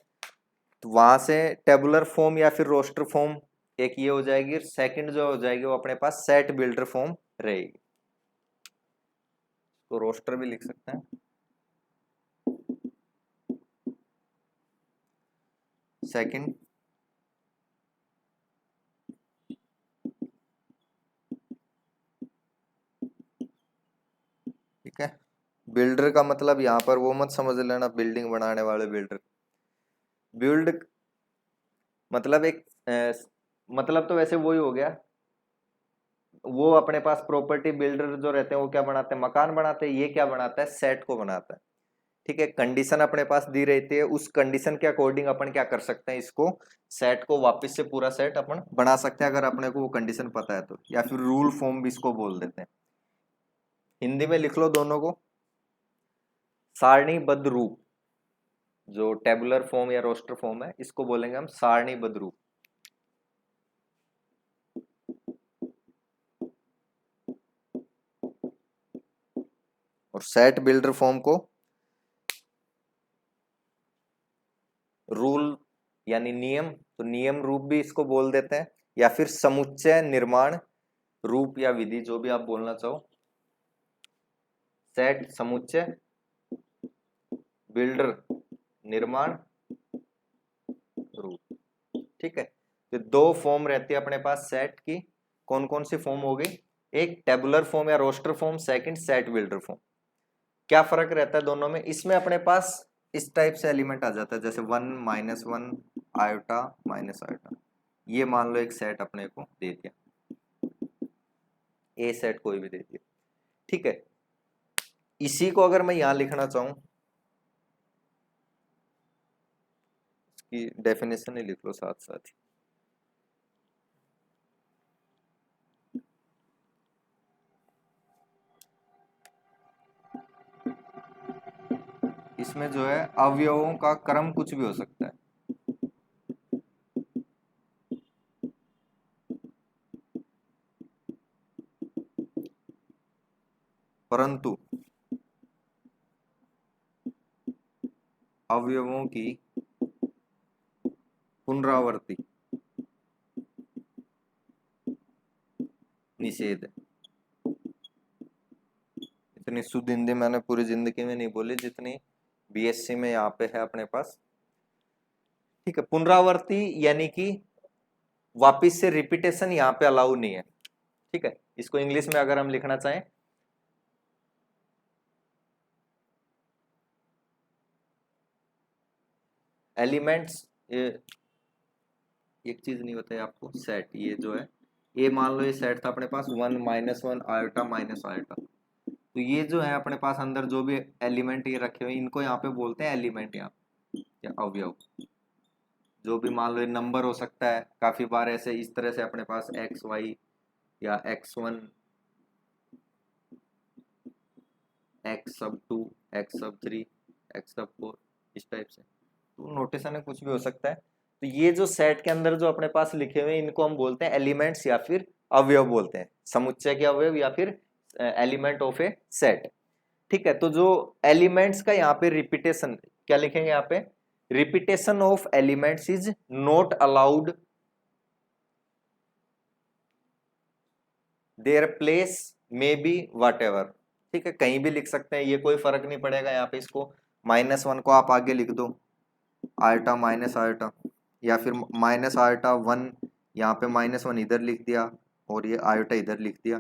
तो वहां से टेबुलर फॉर्म या फिर रोस्टर फॉर्म एक ये हो जाएगी, सेकंड जो हो जाएगी वो अपने पास सेट बिल्डर फॉर्म रहेगी। तो रोस्टर भी लिख सकते हैं। सेकंड ठीक है। बिल्डर का मतलब यहाँ पर वो मत समझ लेना बिल्डिंग बनाने वाले बिल्डर। बिल्ड मतलब एक मतलब तो वैसे वही हो गया, वो अपने पास प्रॉपर्टी बिल्डर जो रहते हैं वो क्या बनाते हैं, मकान बनाते हैं। ये क्या बनाता है, सेट को बनाता है। ठीक है, कंडीशन अपने पास दी रहती है, उस कंडीशन के अकॉर्डिंग अपन क्या कर सकते हैं, इसको सेट को वापस से पूरा सेट अपन बना सकते हैं, अगर अपने को वो कंडीशन पता है तो। या फिर रूल फॉर्म भी इसको बोल देते हैं। हिंदी में लिख लो दोनों को। सारणीबद्ध रूप, जो टेबुलर फॉर्म या रोस्टर फॉर्म है, इसको बोलेंगे हम सारणीबद्ध रूप। और सेट बिल्डर फॉर्म को रूल यानी नियम, तो नियम रूप भी इसको बोल देते हैं, या फिर समुच्चय निर्माण रूप या विधि, जो भी आप बोलना चाहो। सेट समुच्चय, बिल्डर निर्माण रूप। ठीक है, तो दो फॉर्म रहती है अपने पास सेट की। कौन कौन सी फॉर्म हो गई, एक टेबुलर फॉर्म या roster form, second set builder form. क्या फर्क रहता है दोनों में, इसमें अपने पास इस टाइप से एलिमेंट आ जाता है, जैसे 1 -1 आयोटा माइनस आयोटा। ये मान लो एक सेट अपने को दे दिया, ए सेट कोई भी दे दिया। ठीक है, इसी को अगर मैं यहां लिखना चाहूं, इसकी डेफिनेशन ही लिख लो साथ साथ ही। इसमें जो है अवयवों का क्रम कुछ भी हो सकता है, परंतु अवयवों की पुनरावृत्ति निषेध है। इतनी शुद्ध हिंदी मैंने पूरी जिंदगी में नहीं बोली जितनी बीएससी में यहाँ पे है अपने पास। ठीक है, पुनरावृत्ति यानी कि वापिस से रिपीटेशन यहाँ पे अलाउ नहीं है। ठीक है, इसको इंग्लिश में अगर हम लिखना चाहें, एलिमेंट्स, एक चीज नहीं बताई आपको, सेट ये जो है, ये मान लो ये सेट था अपने पास 1 -1 आयोटा माइनस आयोटा। तो ये जो है अपने पास अंदर जो भी एलिमेंट ये रखे हुए, इनको यहाँ पे बोलते हैं एलिमेंट, यहाँ या अवयव। जो भी मान लो ये नंबर हो सकता है, काफी बार ऐसे इस तरह से अपने पास XY या X1 X⁴ X⁴ X⁴, इस टाइप से। तो नोटेशन है, कुछ भी हो सकता है। तो ये जो सेट के अंदर जो अपने पास लिखे हुए हैं, इनको हम बोलते हैं एलिमेंट्स या फिर अवयव बोलते हैं, समुच्चय के अवयव या फिर एलिमेंट ऑफ ए सेट। ठीक है, तो जो एलिमेंट्स का यहाँ पे रिपीटेशन क्या लिखेंगे, यहाँ पे repetition of elements is not allowed their place may be what ever. ठीक है, कहीं भी लिख सकते हैं, ये कोई फर्क नहीं पड़ेगा। यहाँ पे इसको -1 को आप आगे लिख दो, आयोटा माइनस आयोटा, या फिर माइनस आयोटा 1, यहाँ पे -1 इधर लिख दिया और ये आयोटा इधर लिख दिया,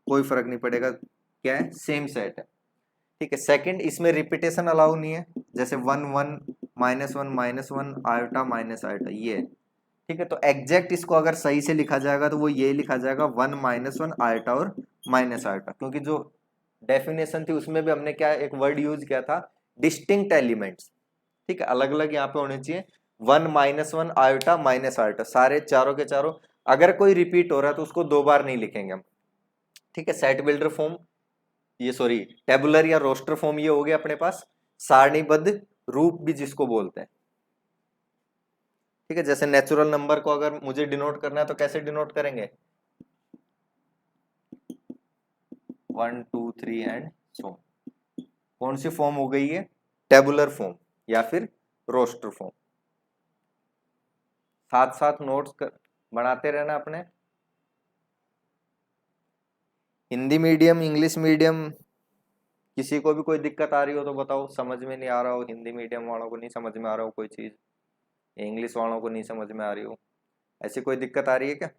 कोई फर्क नहीं पड़ेगा, क्या है, सेम सेट है। ठीक है, सेकंड, इसमें रिपीटेशन अलाउ नहीं है, जैसे 1 1 -1 -1 आयोटा माइनस आयोटा, ये है। ठीक है, तो एग्जैक्ट इसको अगर सही से लिखा जाएगा तो वो ये लिखा जाएगा 1 -1 आयोटा और माइनस आयोटा, क्योंकि जो डेफिनेशन थी उसमें भी हमने क्या एक वर्ड यूज किया था, डिस्टिंक्ट एलिमेंट्स। ठीक है, अलग अलग यहाँ पे होने चाहिए, 1 -1 आयोटा माइनस आयोटा, सारे चारों के चारों। अगर कोई रिपीट हो रहा है तो उसको दो बार नहीं लिखेंगे हम। ठीक है, सेट बिल्डर फॉर्म, ये सॉरी टेबुलर या रोस्टर फॉर्म ये हो गया अपने पास। सारणीबद्ध रूप भी जिसको बोलते हैं। ठीक है, जैसे नेचुरल नंबर को अगर मुझे डिनोट करना है तो कैसे डिनोट करेंगे, 1 2 3 एंड सो। कौन सी फॉर्म हो गई है, टेबुलर फॉर्म या फिर रोस्टर फॉर्म। साथ साथ बनाते रहना अपने। हिंदी मीडियम, इंग्लिश मीडियम, किसी को भी कोई दिक्कत आ रही हो तो बताओ, समझ में नहीं आ रहा हो, हिंदी मीडियम वालों को नहीं समझ में आ रहा हो कोई चीज, इंग्लिश वालों को नहीं समझ में आ रही हो, ऐसी कोई दिक्कत आ रही है क्या?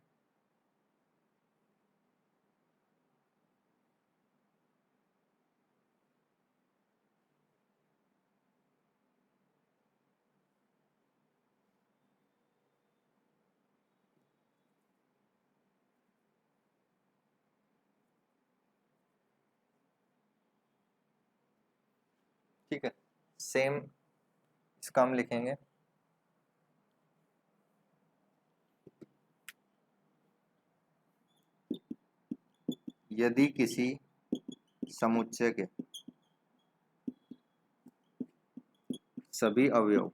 ठीक है, सेम इसका हम लिखेंगे, यदि किसी समुच्चय के सभी अवयव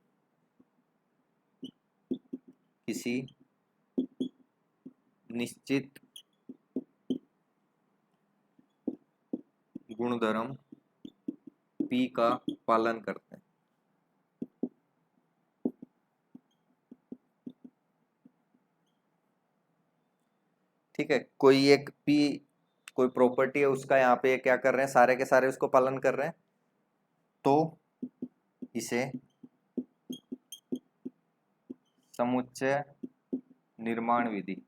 किसी निश्चित गुणधर्म P का पालन करते हैं। ठीक है, कोई एक P, कोई प्रॉपर्टी है उसका, यहाँ पे क्या कर रहे हैं, सारे के सारे उसको पालन कर रहे हैं, तो इसे समुच्चय निर्माण विधि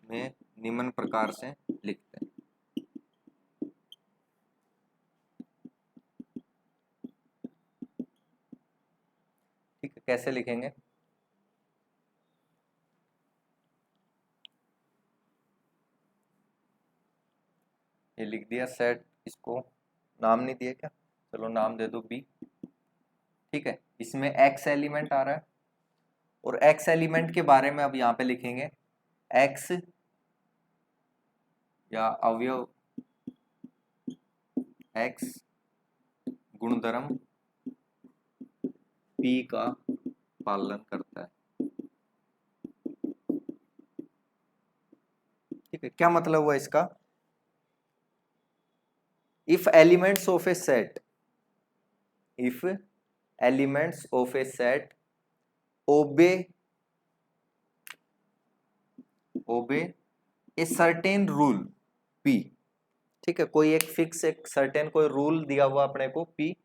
में निम्न प्रकार से लिखते हैं। ठीक है, कैसे लिखेंगे? ये लिख दिया सेट, इसको नाम नहीं दिया क्या, चलो नाम दे दो बी। ठीक है, इसमें एक्स एलिमेंट आ रहा है, और एक्स एलिमेंट के बारे में अब यहाँ पे लिखेंगे, एक्स या अवयव एक्स गुणधर्म पी का पालन करता है। ठीक है, क्या मतलब हुआ इसका? If elements of a set, if elements of a set obey a certain rule P. ठीक है, कोई एक फिक्स, एक सर्टेन कोई रूल दिया हुआ अपने को P,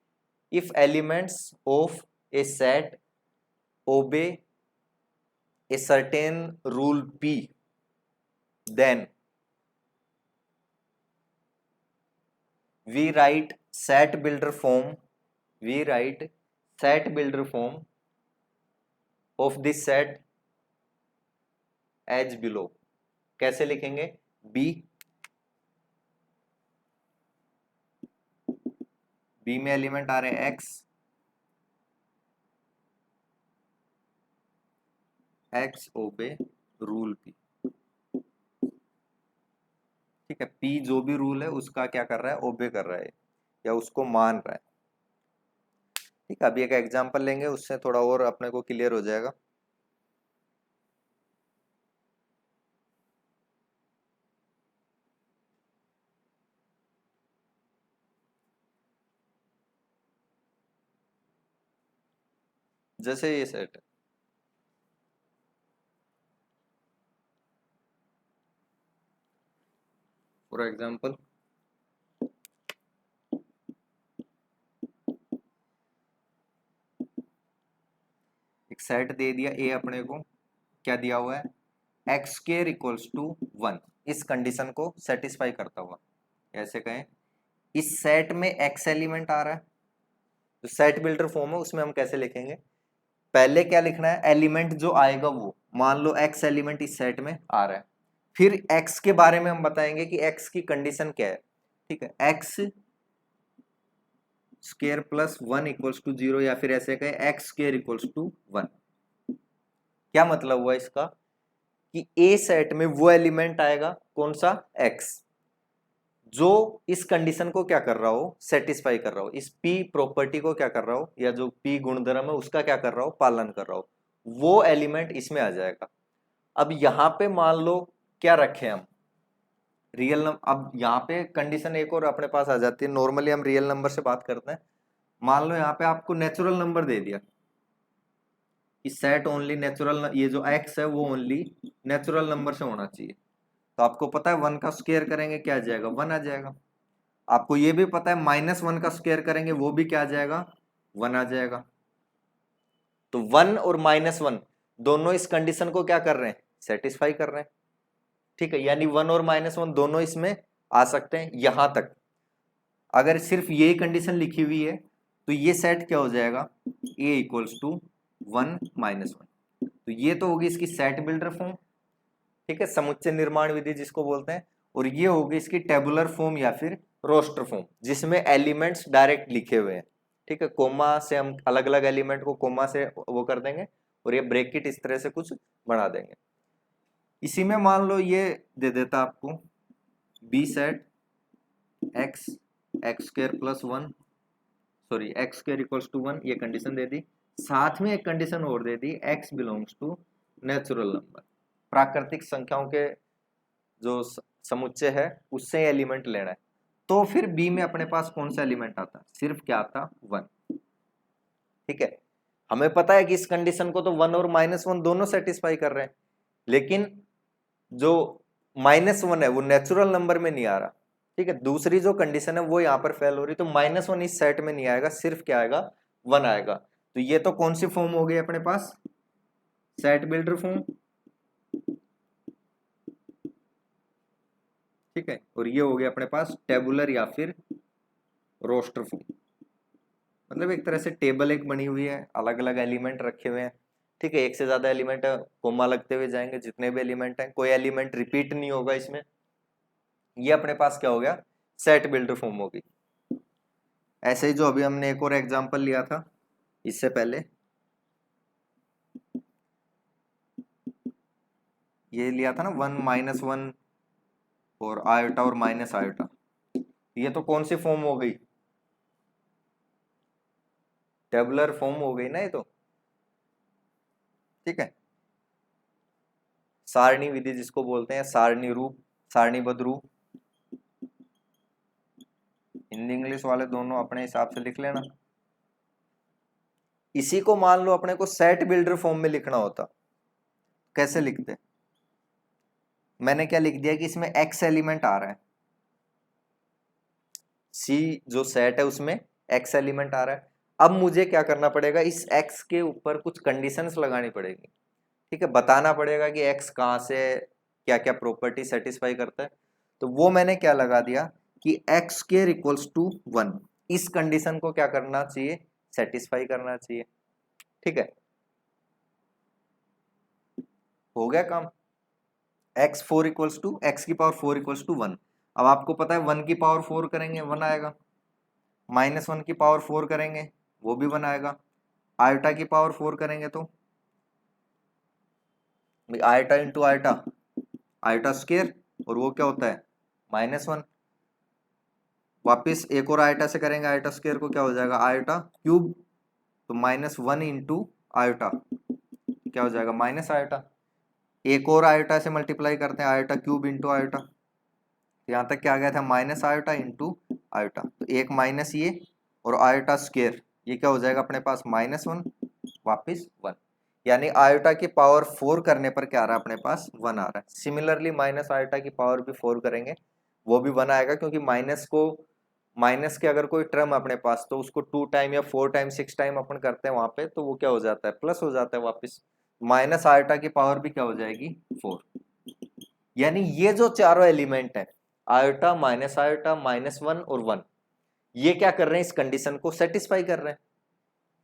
if elements of a set obey a certain rule P, then we write set builder form, we write set builder form of this set as below। कैसे लिखेंगे? बी में एलिमेंट आ रहे हैं एक्स ओबे रूल पी। ठीक है, पी जो भी रूल है उसका क्या कर रहा है, ओबे कर रहा है या उसको मान रहा है। ठीक है, अभी एक एग्जांपल लेंगे, उससे थोड़ा और अपने को क्लियर हो जाएगा। जैसे ये सेट है, फॉर एग्जांपल एक सेट दे दिया ए, अपने को क्या दिया हुआ है, एक्स स्क्वायर इक्वल्स टू 1, इस कंडीशन को सेटिस्फाई करता हुआ। ऐसे कहें, इस सेट में एक्स एलिमेंट आ रहा है, जो सेट बिल्डर फॉर्म है उसमें हम कैसे लिखेंगे, पहले क्या लिखना है, एलिमेंट जो आएगा वो, मान लो एक्स एलिमेंट इस सेट में आ रहा है, फिर एक्स के बारे में हम बताएंगे कि एक्स की कंडीशन क्या है। ठीक है, x square plus 1 equals to 0, या फिर ऐसे कहें एक्स स्क्वायर इक्वल्स टू 1। क्या मतलब हुआ इसका, कि ए सेट में वो एलिमेंट आएगा कौन सा, एक्स, जो इस कंडीशन को क्या कर रहा हो, सेटिस्फाई कर रहा हो, इस पी प्रॉपर्टी को क्या कर रहा हो, या जो पी गुणधर्म है उसका क्या कर रहा हो, पालन कर रहा हो, वो एलिमेंट इसमें आ जाएगा। अब यहां पे मान लो क्या रखे हम, रियल नंबर। अब यहाँ पे कंडीशन एक और अपने पास आ जाती है, नॉर्मली हम रियल नंबर से बात करते हैं, मान लो यहाँ पे आपको नेचुरल नंबर दे दिया कि सेट ओनली नेचुरल, ये जो एक्स है वो ओनली नेचुरल नंबर से होना चाहिए। तो आपको पता है 1 का स्क्वायर करेंगे क्या आ जाएगा, 1 आ जाएगा। आपको ये भी पता है -1 का स्क्वायर करेंगे वो भी क्या आ जाएगा, 1 आ जाएगा। तो 1 और -1 दोनों इस कंडीशन को क्या कर रहे हैं, सेटिस्फाई कर रहे हैं। ठीक है, यानी 1 और -1 दोनों इसमें आ सकते हैं यहां तक। अगर सिर्फ यही कंडीशन लिखी हुई है तो ये सेट क्या हो जाएगा, a इक्वल्स टू 1 -1। तो ये तो होगी इसकी सेट बिल्डर फॉर्म, ठीक है, समुच्चय निर्माण विधि जिसको बोलते हैं। और ये होगी इसकी टेबुलर फॉर्म या फिर रोस्टर फॉर्म, जिसमें एलिमेंट्स डायरेक्ट लिखे हुए हैं। ठीक है, कोमा से हम अलग अलग एलिमेंट को कोमा से वो कर देंगे और ये ब्रैकेट इस तरह से कुछ बना देंगे। इसी में मान लो ये दे देता आपको B set x square plus 1, sorry x square equals to 1, ये कंडीशन दे दी। साथ में एक कंडीशन और दे दी, x belongs to natural number, प्राकृतिक संख्याओं के जो समुच्चय है उससे एलिमेंट लेना है। तो फिर बी में अपने पास कौन सा एलिमेंट आता, सिर्फ क्या आता, 1। ठीक है, हमें पता है कि इस कंडीशन को तो 1 और -1 दोनों सेटिस्फाई कर रहे हैं, लेकिन जो -1 है वो नेचुरल नंबर में नहीं आ रहा। ठीक है, दूसरी जो कंडीशन है वो यहाँ पर फेल हो रही, तो -1 इस सेट में नहीं आएगा, सिर्फ क्या आएगा, 1 आएगा। तो ये तो कौन सी फॉर्म हो गई अपने पास, सेट बिल्डर फॉर्म। ठीक है, और ये हो गया अपने पास टेबुलर या फिर रोस्टर फॉर्म। मतलब एक तरह से टेबल एक बनी हुई है, अलग अलग एलिमेंट रखे हुए हैं। ठीक है, एक से ज्यादा एलिमेंट कोमा लगते हुए जाएंगे, जितने भी एलिमेंट हैं कोई एलिमेंट रिपीट नहीं होगा इसमें। ये अपने पास क्या हो गया, सेट बिल्डर फॉर्म होगी। ऐसे ही जो अभी हमने एक और एग्जांपल लिया था इससे पहले, ये लिया था ना 1 -1 और आयोटा और माइनस आयोटा, ये तो कौन सी फॉर्म हो गई, टेबुलर फॉर्म हो गई ना ये तो। ठीक है, सारणी विधि जिसको बोलते हैं, सारणी रूप, सारणीबद्ध रूप। हिंदी इंग्लिश वाले दोनों अपने हिसाब से लिख लेना। इसी को मान लो अपने को सेट बिल्डर फॉर्म में लिखना होता, कैसे लिखते, मैंने क्या लिख दिया कि इसमें एक्स एलिमेंट आ रहा है, सी जो सेट है उसमें एक्स एलिमेंट आ रहा है। अब मुझे क्या करना पड़ेगा, इस एक्स के ऊपर कुछ कंडीशंस लगानी पड़ेगी। ठीक है, बताना पड़ेगा कि एक्स कहाँ से क्या क्या प्रॉपर्टी सेटिस्फाई करता है। तो वो मैंने क्या लगा दिया कि एक्स स्क्वायर इक्वल्स टू 1, इस कंडीशन को क्या करना चाहिए, सेटिस्फाई करना चाहिए। ठीक है, हो गया काम। x4 इक्वल्स टू एक्स की पावर 4 इक्वल्स टू 1। अब आपको पता है 1 की पावर 4 करेंगे 1 आएगा, -1 की पावर 4 करेंगे वो भी 1 आएगा, आयोटा की पावर 4 करेंगे तो iota into iota, iota square, और वो क्या होता है, -1। वापिस एक और आयोटा से करेंगे, आयोटा स्क्वायर को क्या हो जाएगा, आयोटा क्यूब, तो -1 इंटू आयोटा क्या हो जाएगा, माइनस आयोटा। एक और आयोटा से मल्टीप्लाई करते हैं, आयोटा क्यूब इंटू आयोटा, यहाँ तक क्या आ गया था, माइनस आयोटा इंटू आयोटा, तो एक माइनस ये और आयोटा स्क्वायर, ये क्या हो जाएगा अपने पास, -1 वापिस 1। यानी आयोटा की पावर 4 करने पर क्या आ रहा है अपने पास, 1 आ रहा है। सिमिलरली माइनस आयोटा की पावर भी 4 करेंगे वो भी 1 आएगा, क्योंकि माइनस के अगर कोई टर्म अपने पास तो उसको 2 टाइम या 4 टाइम 6 टाइम अपन करते हैं वहां पे, तो वो क्या हो जाता है, प्लस हो जाता है वापिस। माइनस आयोटा की पावर भी क्या हो जाएगी, 4। यानी ये जो चारों एलिमेंट है, आयोटा, -1 और 1, ये क्या कर रहे हैं, इस कंडीशन को सेटिस्फाई कर रहे हैं।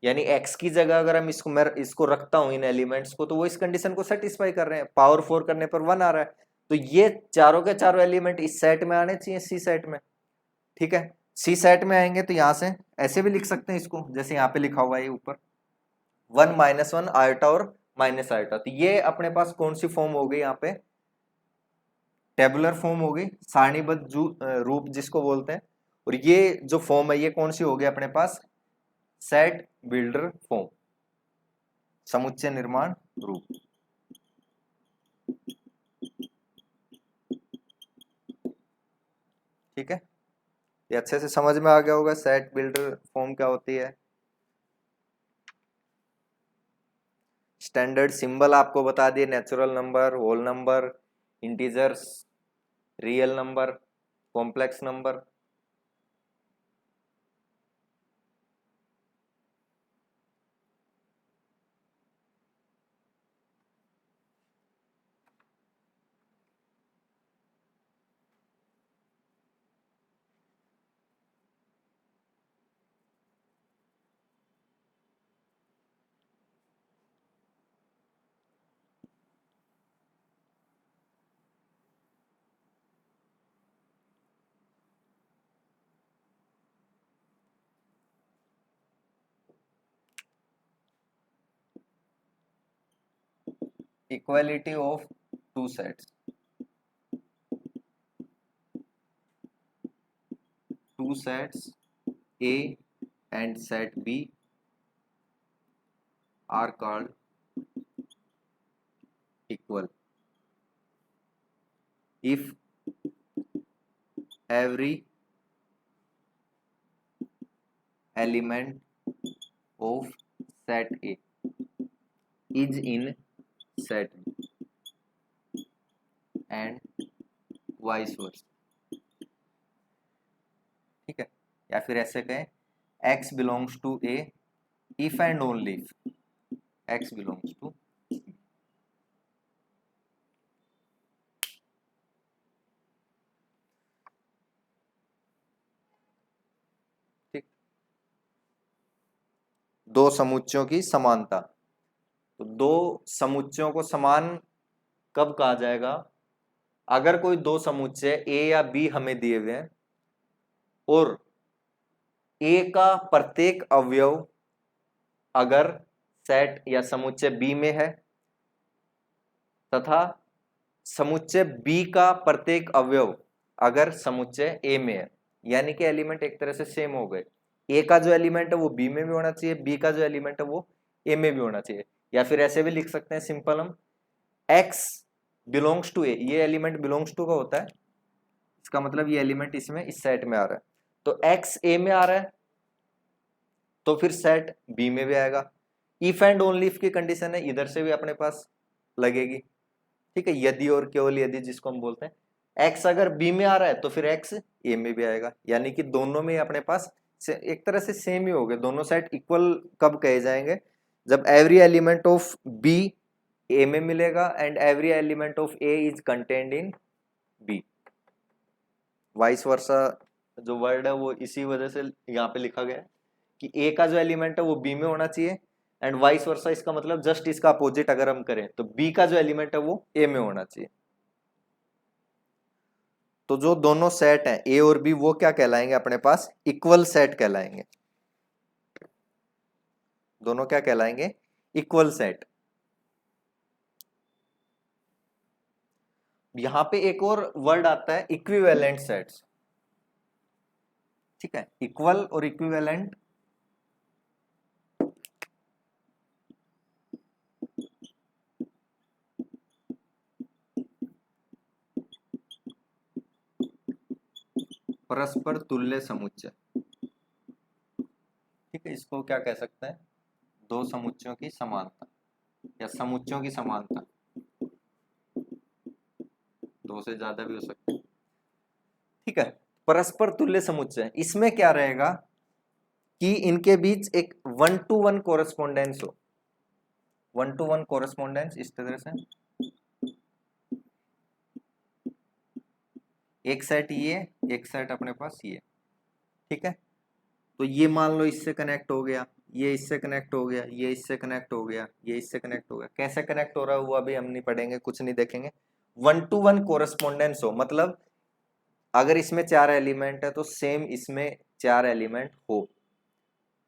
यानी x की जगह अगर हम इसको, मैं इसको रखता हूं इन एलिमेंट्स को, तो वो इस कंडीशन को सेटिस्फाई कर रहे हैं, पावर 4 करने पर 1 आ रहा है। तो ये चारों के चारों एलिमेंट इस सेट में आने चाहिए, सी सेट में। ठीक है, सी सेट में आएंगे तो यहां से ऐसे भी लिख सकते हैं इसको, जैसे यहाँ पे लिखा हुआ है ऊपर 1 -1 आयोटा और माइनस आयोटा। तो ये अपने पास कौन सी फॉर्म हो गई, यहाँ पे टेबुलर फॉर्म हो गई, सारणीबद्ध रूप जिसको बोलते हैं। और ये जो फॉर्म है ये कौन सी हो गई अपने पास, सेट बिल्डर फॉर्म, समुच्चय निर्माण रूप। ठीक है, ये अच्छे से समझ में आ गया होगा सेट बिल्डर फॉर्म क्या होती है। स्टैंडर्ड सिंबल आपको बता दिए, natural number, whole number, integers, real number, complex number. Equality of two sets, two sets A and set B are called equal if every element of set A is in set B and vice versa। ठीक है, या फिर ऐसे कहें x belongs to A if and only if x belongs to B। ठीक, दो समुच्चयों की समानता। तो दो समुच्चयों को समान कब कहा जाएगा? अगर कोई दो समुच्चय ए या बी हमें दिए हुए हैं और ए का प्रत्येक अवयव अगर सेट या समुच्चय बी में है तथा समुच्चय बी का प्रत्येक अवयव अगर समुच्चय ए में है, यानी कि एलिमेंट एक तरह से सेम हो गए। ए का जो एलिमेंट है वो बी में भी होना चाहिए, बी का जो एलिमेंट है वो ए में भी होना चाहिए। या फिर ऐसे भी लिख सकते हैं सिंपल हम, x बिलोंग्स टू ए, ये एलिमेंट बिलोंग्स टू का होता है, इसका मतलब ये एलिमेंट इसमें इस सेट में आ रहा है। तो x ए में आ रहा है तो फिर सेट बी में भी आएगा। इफ एंड ओनली इफ की कंडीशन है, इधर से भी अपने पास लगेगी। ठीक है, यदि और केवल यदि जिसको हम बोलते हैं, x अगर b में आ रहा है तो फिर x a में भी आएगा, यानी कि दोनों में अपने पास एक तरह से सेम ही हो गए। दोनों सेट इक्वल कब कहे जाएंगे? जब every element of b a में मिलेगा and every element of a is contained in b। Vice versa जो वर्ड है वो इसी वजह से यहाँ पे लिखा गया है कि a का जो एलिमेंट है वो b में होना चाहिए एंड वाइस वर्सा, इसका मतलब जस्ट इसका अपोजिट अगर हम करें तो b का जो एलिमेंट है वो a में होना चाहिए। तो जो दोनों सेट हैं a और b वो क्या कहलाएंगे अपने पास? इक्वल सेट कहलाएंगे। दोनों क्या कहलाएंगे? Equal set. यहां पे एक और वर्ड आता है इक्विवेलेंट सेट्स। ठीक है, इक्वल और इक्विवेलेंट परस्पर तुल्य समुच्चय। ठीक है, इसको क्या कह सकते हैं? दो समुच्चयों की समानता या समुच्चयों की समानता, दो से ज्यादा भी हो सकते हैं। ठीक है, परस्पर तुल्य समुच्चय, इसमें क्या रहेगा कि इनके बीच एक 1-to-1 कोरेस्पोंडेंस हो। 1-to-1 कोरेस्पोंडेंस इस तरह से, एक सेट ये, एक सेट अपने पास ये। ठीक है, तो ये मान लो इससे कनेक्ट हो गया, ये इससे कनेक्ट हो गया, ये इससे कनेक्ट हो गया, ये इससे कनेक्ट हो गया। कैसे कनेक्ट हो रहा है वो अभी हम नहीं पढ़ेंगे, कुछ नहीं देखेंगे। 1-to-1 कोरेस्पोंडेंस हो, मतलब अगर इसमें 4 एलिमेंट है तो सेम इसमें 4 एलिमेंट हो,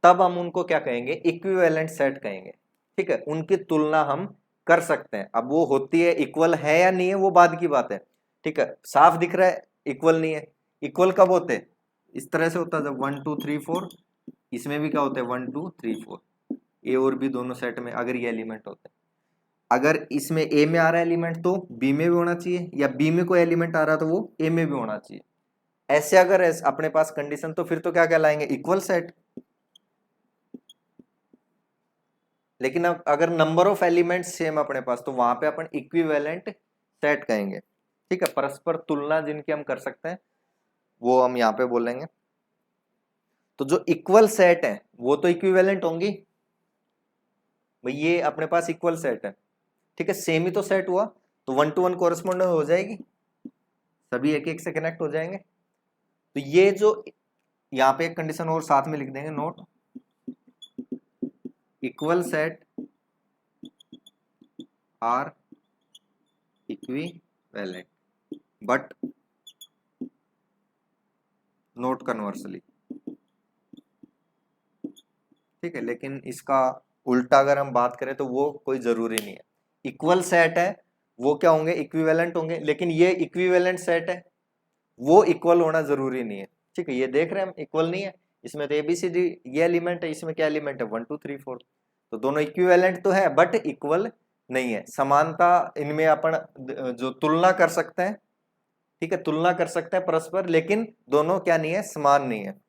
तब हम उनको क्या कहेंगे? इक्विवेलेंट सेट कहेंगे। ठीक है, उनकी तुलना हम कर सकते हैं। अब वो होती है इक्वल है या नहीं है वो बाद की बात है। ठीक है, साफ दिख रहा है इक्वल नहीं है। इक्वल कब होते हैं? इस तरह से होता है जब 1 2 3 4, इसमें भी क्या होता है 1 2 3 4, ए और बी दोनों सेट में अगर ये एलिमेंट होते हैं। अगर इसमें ए में आ रहा है एलिमेंट तो बी में भी होना चाहिए, या बी में कोई एलिमेंट आ रहा है तो वो ए में भी होना चाहिए। ऐसे अगर अपने पास कंडीशन तो फिर तो क्या कहलाएंगे, इक्वल सेट। लेकिन अब अगर नंबर ऑफ एलिमेंट्स सेम अपने पास, तो वहां पे अपन इक्विवेलेंट सेट कहेंगे। ठीक है, परस्पर तुलना जिनकी हम कर सकते हैं वो हम यहाँ पे बोलेंगे। तो जो इक्वल सेट है वो तो इक्विवेलेंट होंगी भाई, ये अपने पास इक्वल सेट है। ठीक है, सेम ही तो सेट हुआ, तो 1 to 1 कोरस्पोंडेंस हो जाएगी, सभी एक एक से कनेक्ट हो जाएंगे। तो ये जो यहाँ पे एक कंडीशन और साथ में लिख देंगे, not equal set are equivalent but not conversely. ठीक है, लेकिन इसका उल्टा अगर हम बात करें तो वो कोई जरूरी नहीं है। इक्वल सेट है वो क्या होंगे, इक्विवेलेंट होंगे, लेकिन ये इक्विवेलेंट सेट है वो इक्वल होना जरूरी नहीं है। ठीक है, ये देख रहे हैं हम इक्वल नहीं है, इसमें तो एबीसीडी ये एलिमेंट है, इसमें क्या एलिमेंट है 1 2 3 4, तो दोनों इक्विवेलेंट तो है बट इक्वल नहीं है। समानता इनमें अपन जो तुलना कर सकते हैं, ठीक है, तुलना कर सकते हैं परस्पर, लेकिन दोनों क्या नहीं है, समान नहीं है।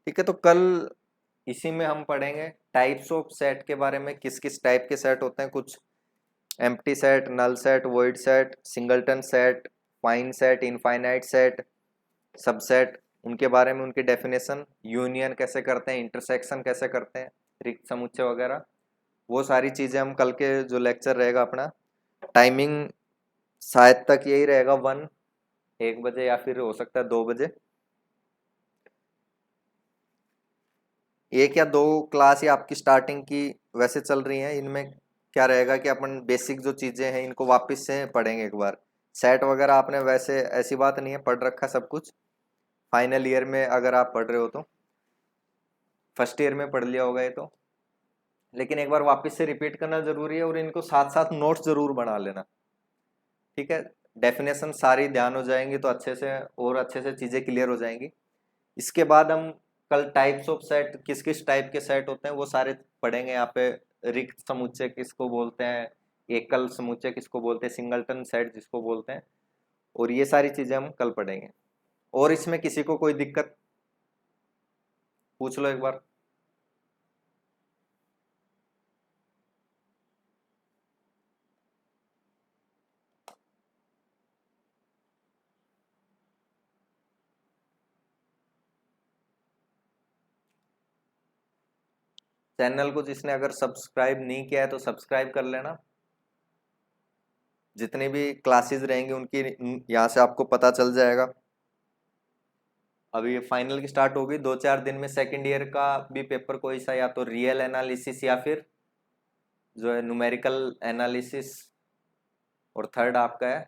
ठीक है, तो कल इसी में हम पढ़ेंगे टाइप्स ऑफ सेट के बारे में, किस किस टाइप के सेट होते हैं, कुछ empty set, null set, void set, singleton set, finite set, infinite set, subset, उनके बारे में, उनकी डेफिनेशन, यूनियन कैसे करते हैं, इंटरसेक्शन कैसे करते हैं, रिक्त समुच्चय वगैरह, वो सारी चीजें हम कल के जो लेक्चर रहेगा अपना, टाइमिंग शायद तक यही रहेगा 1 बजे या फिर हो सकता है 2 बजे। 1 या 2 क्लास ही आपकी स्टार्टिंग की वैसे चल रही हैं, इनमें क्या रहेगा कि अपन बेसिक जो चीजें हैं इनको वापस से पढ़ेंगे एक बार। सेट वगैरह आपने वैसे ऐसी बात नहीं है, पढ़ रखा सब कुछ, फाइनल ईयर में अगर आप पढ़ रहे हो तो, फर्स्ट ईयर में पढ़ लिया होगा ये तो, लेकिन एक बार वापस से रिपीट करना जरूरी है, और इनको साथ साथ नोट्स जरूर बना लेना। ठीक है, डेफिनेशन सारी ध्यान हो जाएंगी तो अच्छे से, और अच्छे से चीजें क्लियर हो जाएंगी। इसके बाद हम कल टाइप्स ऑफ सेट, किस किस टाइप के सेट होते हैं वो सारे पढ़ेंगे यहाँ पे। रिक्त समुच्चय किसको बोलते हैं, एकल समुच्चय किसको बोलते हैं, सिंगलटन सेट जिसको बोलते हैं, और ये सारी चीजें हम कल पढ़ेंगे। और इसमें किसी को कोई दिक्कत पूछ लो एक बार। चैनल को जिसने अगर सब्सक्राइब नहीं किया है तो सब्सक्राइब कर लेना, जितनी भी क्लासेस रहेंगी उनकी यहाँ से आपको पता चल जाएगा। अभी ये फाइनल की स्टार्ट होगी 2 4 दिन में, सेकंड ईयर का भी पेपर कोई सा, या तो रियल एनालिसिस या फिर जो है न्यूमेरिकल एनालिसिस, और थर्ड आपका है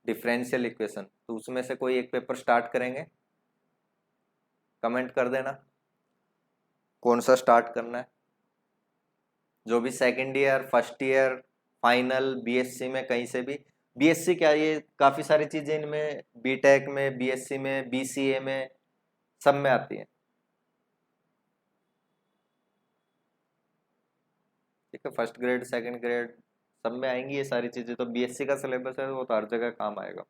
डिफरेंशियल इक्वेशन, तो उसमें से कोई एक पेपर स्टार्ट करेंगे। कमेंट कर देना कौन सा स्टार्ट करना है। जो भी second year, first year, final, BSc में कहीं से भी, बीएससी क्या, ये काफी सारी चीजें इनमें बीटेक में, बीएससी में, बीसीए में, सब में आती है। ठीक है, फर्स्ट ग्रेड, सेकंड ग्रेड, सब में आएंगी ये सारी चीजें, तो बीएससी का सिलेबस है वो तो हर जगह काम आएगा।